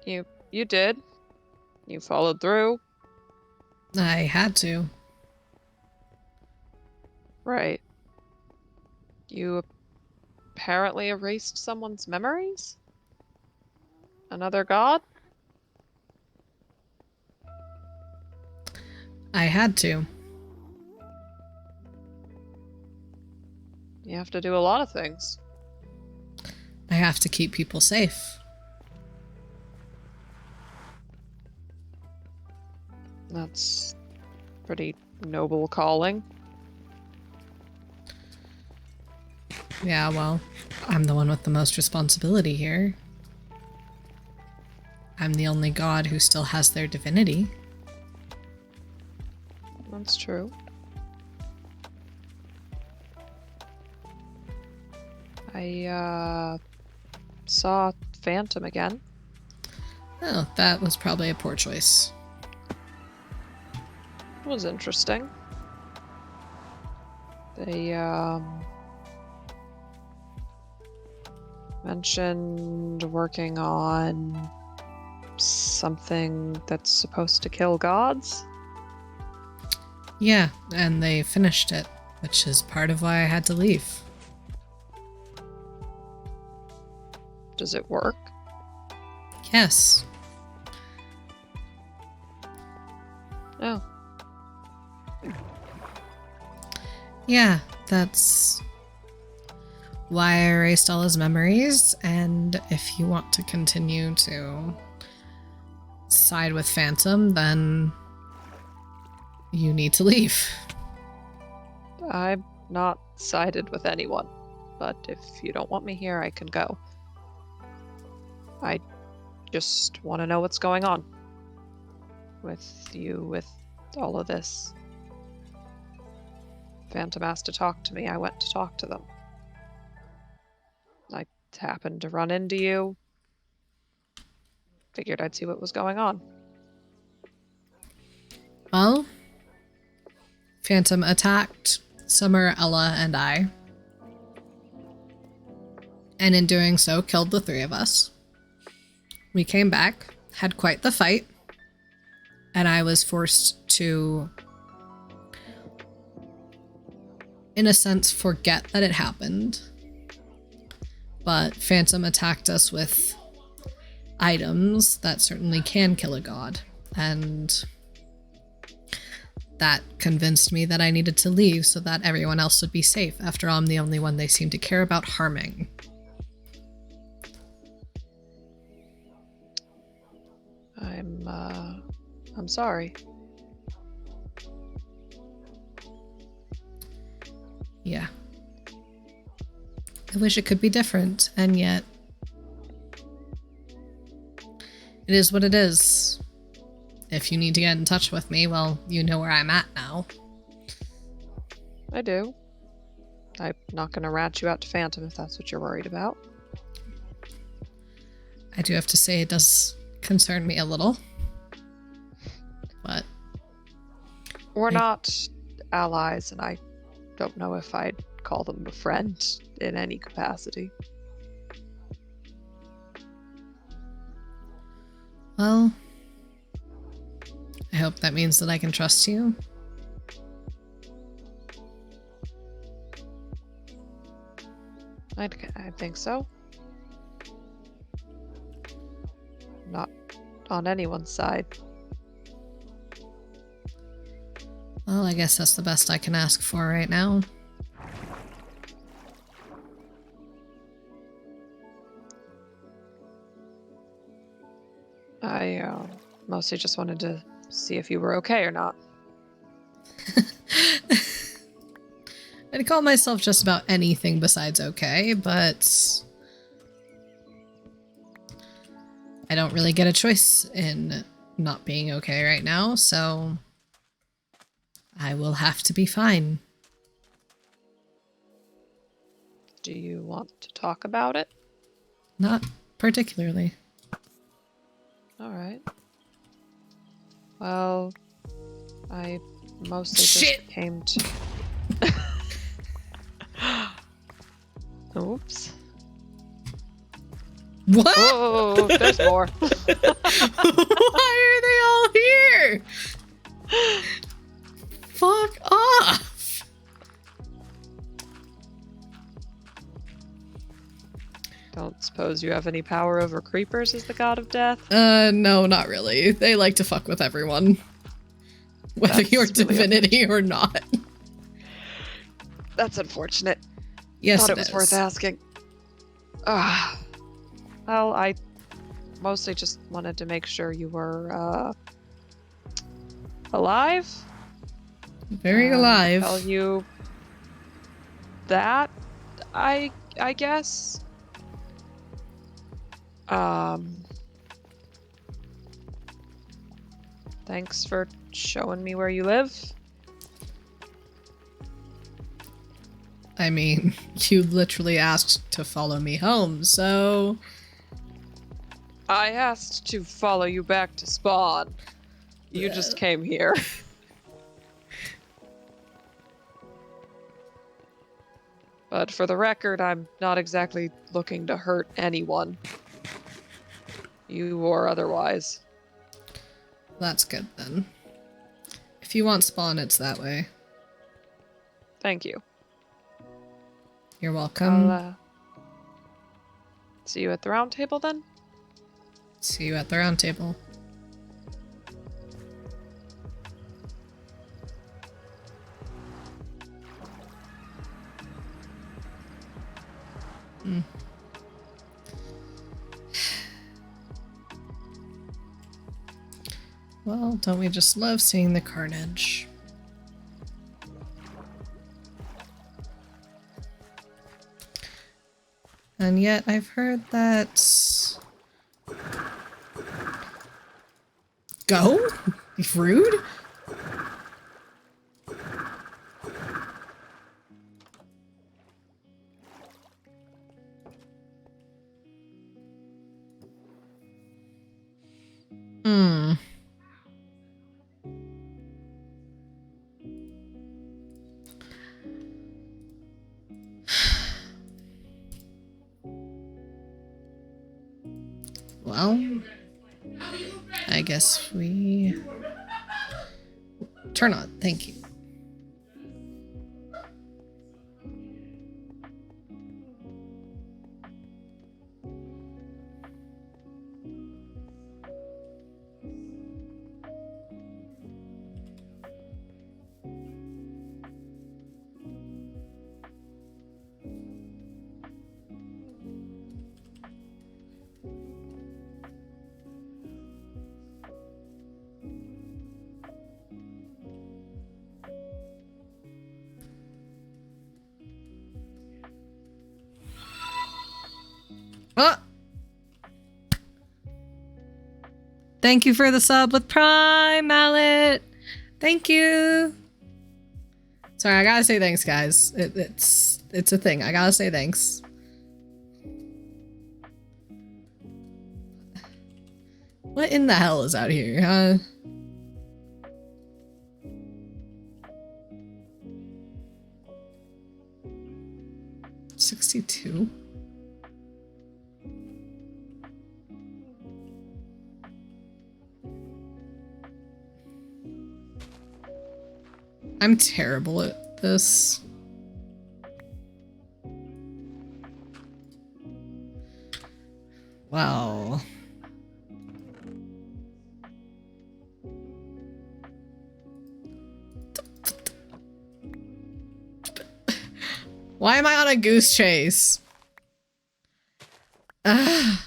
S4: You did. You followed through.
S1: I had to.
S4: Right. You apparently erased someone's memories? Another god?
S1: I had to.
S4: You have to do a lot of things.
S1: I have to keep people safe.
S4: That's pretty noble calling.
S1: Yeah, well, I'm the one with the most responsibility here. I'm the only god who still has their divinity.
S4: That's true. I saw Phantom again.
S1: Oh, that was probably a poor choice.
S4: It was interesting. They mentioned working on something that's supposed to kill gods.
S1: Yeah, and they finished it, which is part of why I had to leave.
S4: Does it work?
S1: Yes.
S4: Oh.
S1: Yeah, that's why I erased all his memories, and if you want to continue to side with Phantom, then you need to leave.
S4: I'm not sided with anyone, but if you don't want me here, I can go. I just want to know what's going on with you, with all of this. Phantom asked to talk to me. I went to talk to them. I happened to run into you. Figured I'd see what was going on.
S1: Well, Phantom attacked Summer, Ella, and I. And in doing so, killed the three of us. We came back, had quite the fight, and I was forced to, in a sense, forget that it happened. But Phantom attacked us with items that certainly can kill a god, and that convinced me that I needed to leave so that everyone else would be safe. After all, I'm the only one they seem to care about harming.
S4: I'm sorry.
S1: Yeah. I wish it could be different, and yet it is what it is. If you need to get in touch with me, well, you know where I'm at now.
S4: I do. I'm not going to rat you out to Phantom if that's what you're worried about.
S1: I do have to say it does concern me a little. But
S4: We're not allies, and I don't know if I'd call them a friend in any capacity.
S1: well, I hope that means that I can trust you.
S4: I think so. Not on anyone's side.
S1: Well, I guess that's the best I can ask for right now.
S4: I mostly just wanted to see if you were okay or not.
S1: I'd call myself just about anything besides okay, but I don't really get a choice in not being okay right now, so I will have to be fine.
S4: Do you want to talk about it?
S1: Not particularly.
S4: Alright. Well, I mostly
S1: Shit.
S4: just came to... Oops.
S1: What?
S4: Oh, there's more.
S1: Why are they all here? Fuck off.
S4: Don't suppose you have any power over creepers as the god of death?
S1: No, not really. They like to fuck with everyone. Whether
S4: That's
S1: you're
S4: really
S1: divinity or not.
S4: That's unfortunate.
S1: Yes,
S4: Thought
S1: it
S4: it was
S1: is.
S4: worth asking. Ah. Well, I mostly just wanted to make sure you were, alive.
S1: Very alive.
S4: Tell you that, I guess. Thanks for showing me where you live.
S1: I mean, you literally asked to follow me home, so...
S4: I asked to follow you back to spawn. You just came here. But for the record, I'm not exactly looking to hurt anyone. You or otherwise.
S1: That's good, then. If you want spawn, it's that way.
S4: Thank you.
S1: You're welcome.
S4: I'll, see you at the round table then?
S1: See you at the round table. Well, don't we just love seeing the carnage? And yet I've heard that... Go? Rude? Hmm. Well, I guess we turn on. Thank you. Oh! Thank you for the sub with Prime, Mallet. Thank you. Sorry, I gotta say thanks, guys. It's a thing. I gotta say thanks. What in the hell is out here, huh? $62? I'm terrible at this. Wow. Why am I on a goose chase? Ugh.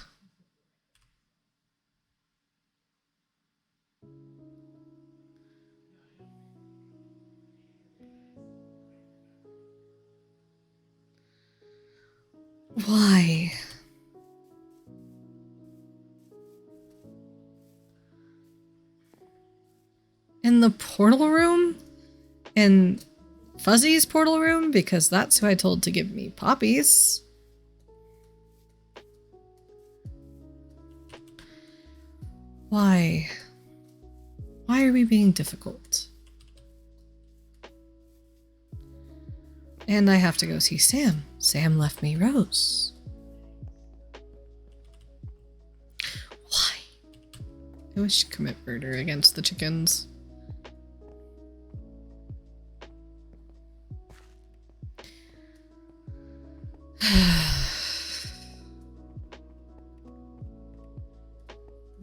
S1: Why? In the portal room? In Fuzzy's portal room? Because that's who I told to give me poppies. Why? Why are we being difficult? And I have to go see Sam. Sam left me Rose. Why? I wish to commit murder against the chickens.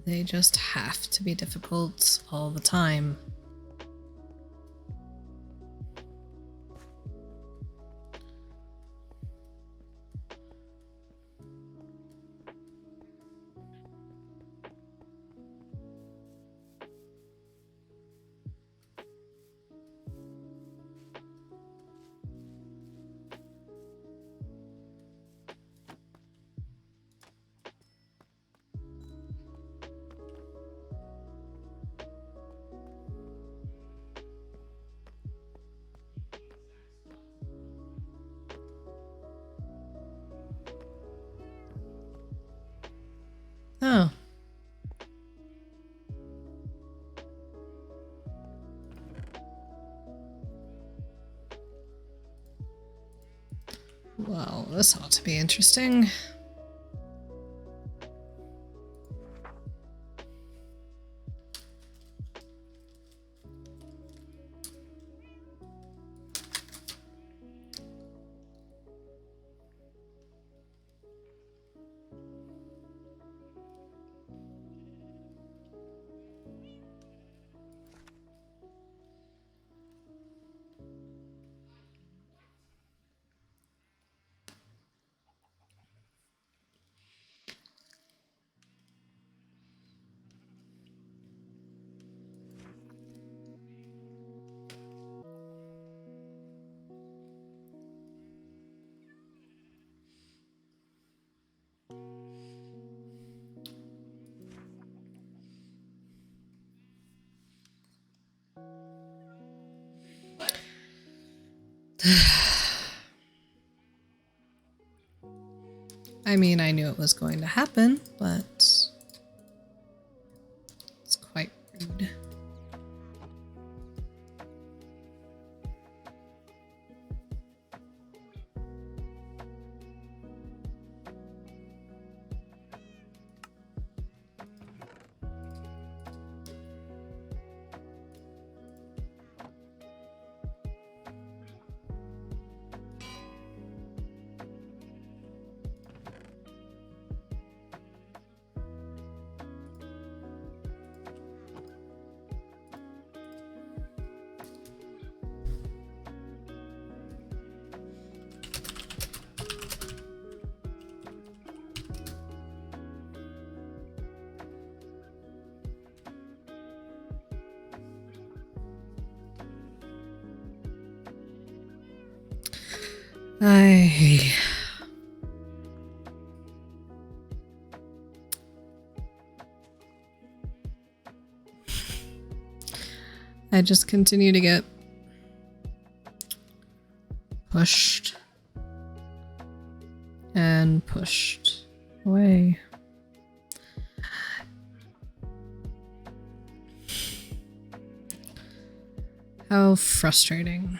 S1: They just have to be difficult all the time. Oh. Well, this ought to be interesting. I mean, I knew it was going to happen, but it's quite rude. I just continue to get pushed and pushed away. How frustrating.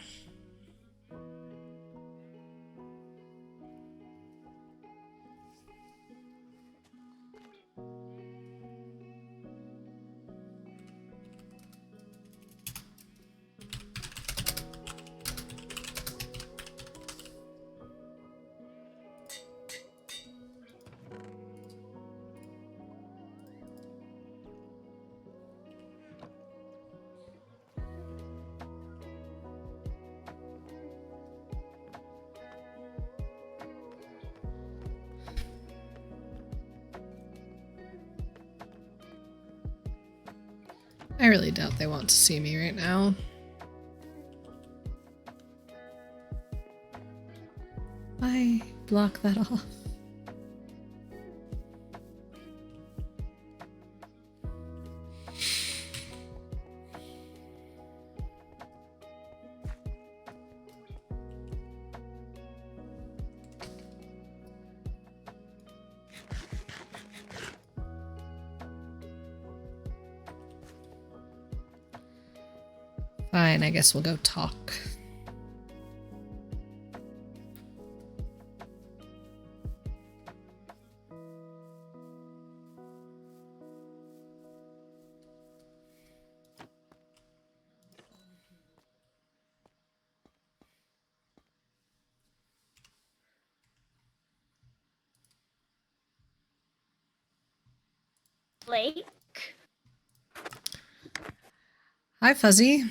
S1: I really doubt they want to see me right now. I block that off. Fine, I guess we'll go talk.
S5: Blake?
S1: Hi, Fuzzy.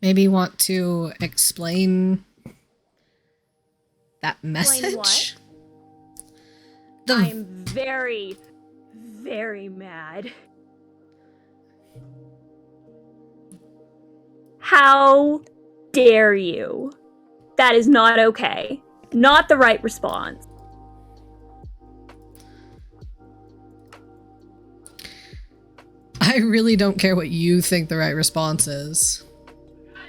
S1: Maybe you want to explain that message?
S5: what?
S1: The
S5: I'm very, very mad. How dare you? That is not okay. Not the right response.
S1: I really don't care what you think the right response is.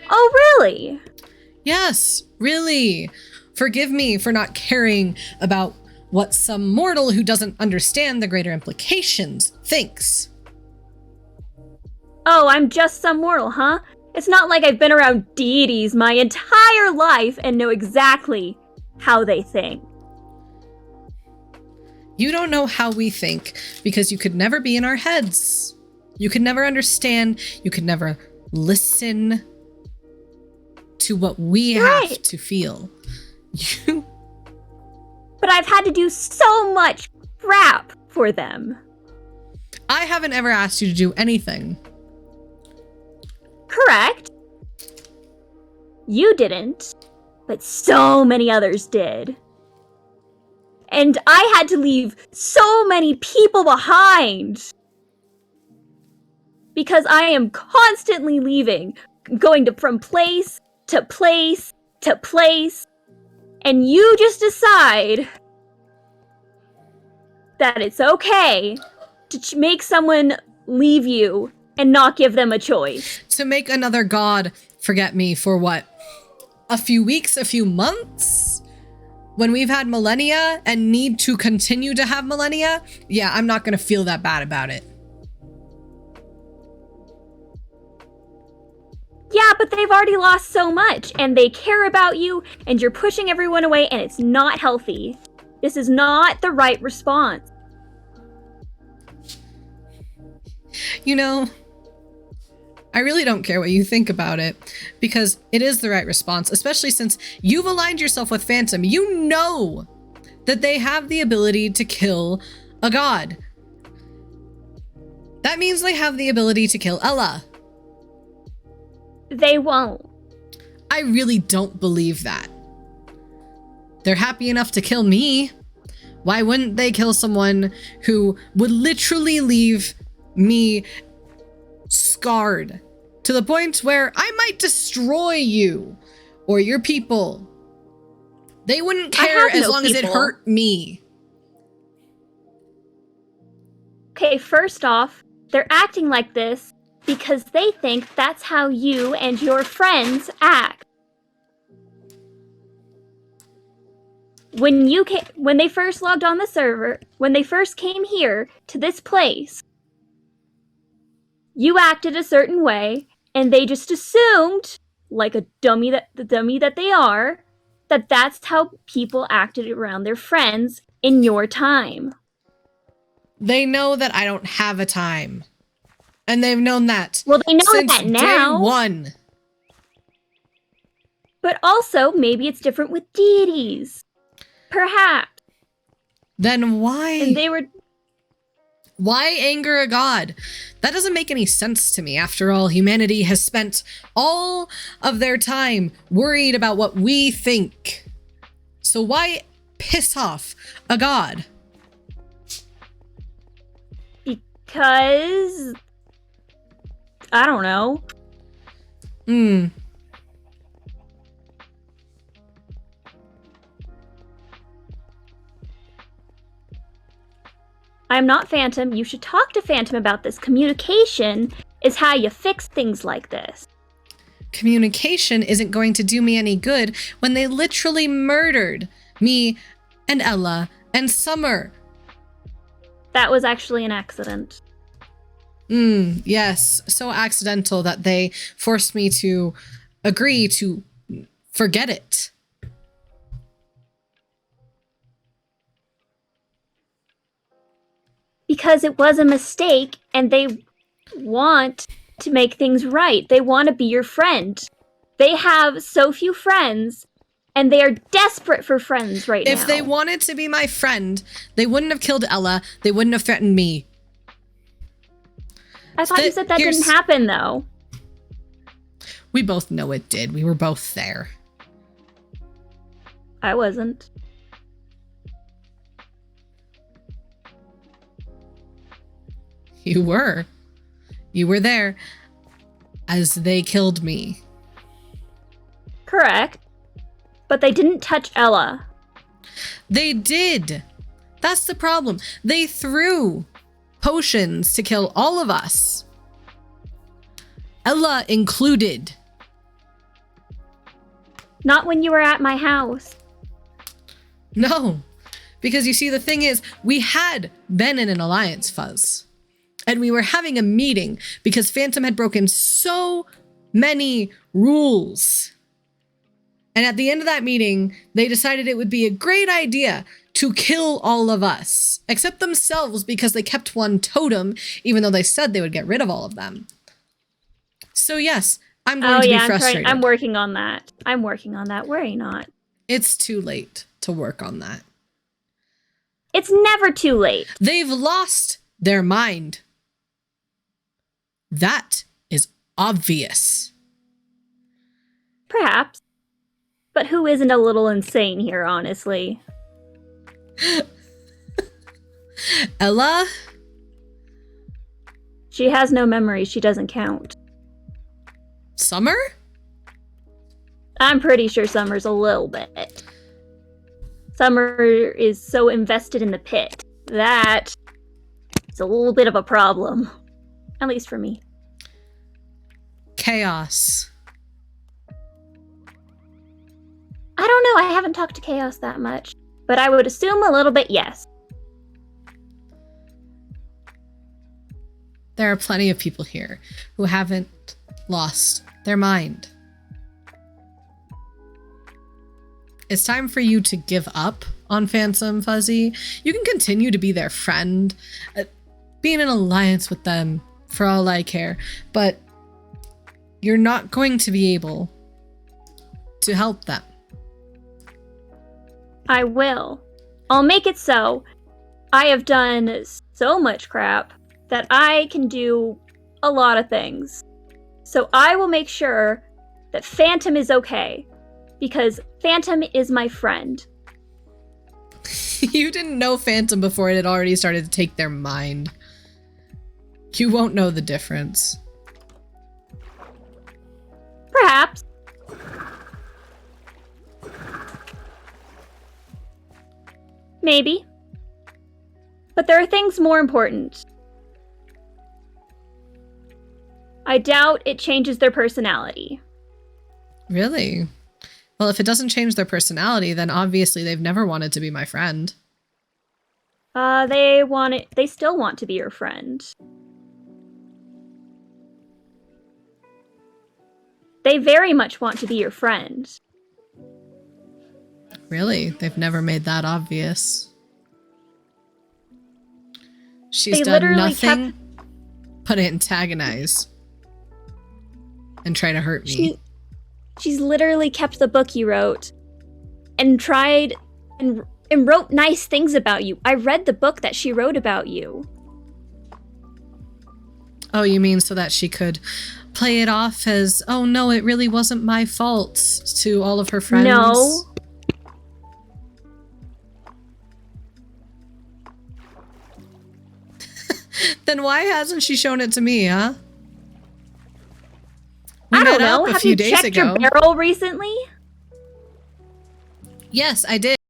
S5: Oh, really?
S1: Yes, really. Forgive me for not caring about what some mortal who doesn't understand the greater implications thinks.
S5: Oh, I'm just some mortal, huh? It's not like I've been around deities my entire life and know exactly how they think.
S1: You don't know how we think because you could never be in our heads. You could never understand. You could never listen to what we have
S5: Right.
S1: to feel. You.
S5: But I've had to do so much crap for them.
S1: I haven't ever asked you to do anything.
S5: Correct. You didn't, but so many others did. And I had to leave so many people behind. Because I am constantly leaving, going from place to place to place, and you just decide that it's okay to make someone leave you and not give them a choice.
S1: To make another god forget me for what? A few weeks, a few months? When we've had millennia and need to continue to have millennia? Yeah, I'm not gonna feel that bad about it.
S5: Yeah, but they've already lost so much, and they care about you, and you're pushing everyone away, and it's not healthy. This is not the right response.
S1: You know, I really don't care what you think about it, because it is the right response, especially since you've aligned yourself with Phantom. You know that they have the ability to kill a god. That means they have the ability to kill Ella.
S5: They won't.
S1: I really don't believe that. They're happy enough to kill me. Why wouldn't they kill someone who would literally leave me scarred to the point where I might destroy you or your people? They wouldn't
S5: I
S1: care
S5: have
S1: as
S5: no
S1: long as it
S5: people.
S1: hurt me.
S5: Okay, first off, they're acting like this because they think that's how you and your friends act. When they first logged on the server, when they first came here to this place, you acted a certain way, and they just assumed, like the dummy that they are, that that's how people acted around their friends in your time.
S1: They know that I don't have a time. And they've known that
S5: Well, they know
S1: since
S5: that now.
S1: day one.
S5: But also, maybe it's different with deities. Perhaps.
S1: Then why?
S5: And they were...
S1: Why anger a god? That doesn't make any sense to me. After all, humanity has spent all of their time worried about what we think. So why piss off a god?
S5: Because... I don't know. I'm not Phantom. You should talk to Phantom about this. Communication is how you fix things like this.
S1: Communication isn't going to do me any good when they literally murdered me and Ella and Summer.
S5: That was actually an accident.
S1: Yes. So accidental that they forced me to agree to forget it.
S5: Because it was a mistake and they want to make things right. They want to be your friend. They have so few friends and they are desperate for friends right now.
S1: If they wanted to be my friend, they wouldn't have killed Ella. They wouldn't have threatened me.
S5: I thought you said that didn't happen though.
S1: We both know it did. We were both there.
S5: I wasn't.
S1: You were. You were there as they killed me.
S5: Correct. But they didn't touch Ella.
S1: They did. That's the problem. They threw potions to kill all of us. Ella included.
S5: Not when you were at my house.
S1: No. Because you see, the thing is, we had been in an alliance, Fuzz. And we were having a meeting because Phantom had broken so many rules. And at the end of that meeting, they decided it would be a great idea to kill all of us, except themselves because they kept one totem, even though they said they would get rid of all of them. So yes, I'm going to be frustrated.
S5: I'm working on that. I'm working on that. Worry not.
S1: It's too late to work on that.
S5: It's never too late.
S1: They've lost their mind. That is obvious.
S5: Perhaps. But who isn't a little insane here, honestly?
S1: Ella?
S5: She has no memory. She doesn't count.
S1: Summer?
S5: I'm pretty sure Summer's a little bit. Summer is so invested in the pit that it's a little bit of a problem. At least for me.
S1: Chaos.
S5: I don't know. I haven't talked to Chaos that much. But I would assume a little bit yes.
S1: There are plenty of people here who haven't lost their mind. It's time for you to give up on Phantom, Fuzzy. You can continue to be their friend, be in an alliance with them for all I care, but you're not going to be able to help them.
S5: I will. I'll make it so. I have done so much crap that I can do a lot of things. So I will make sure that Phantom is okay, because Phantom is my friend.
S1: You didn't know Phantom before it had already started to take their mind. You won't know the difference.
S5: Perhaps. Maybe. But there are things more important. I doubt it changes their personality.
S1: Really? Well, if it doesn't change their personality, then obviously they've never wanted to be my friend.
S5: They still want to be your friend. They very much want to be your friend.
S1: Really? They've never made that obvious. She's
S5: They
S1: done
S5: literally
S1: nothing but antagonize and try to hurt me.
S5: She's literally kept the book you wrote and tried and wrote nice things about you. I read the book that she wrote about you.
S1: Oh, you mean so that she could play it off as, oh no, it really wasn't my fault to all of her friends?
S5: No.
S1: Then why hasn't she shown it to me, huh?
S5: I don't know.
S1: A
S5: Have
S1: few
S5: you
S1: days
S5: checked
S1: ago.
S5: your barrel recently?
S1: Yes, I did.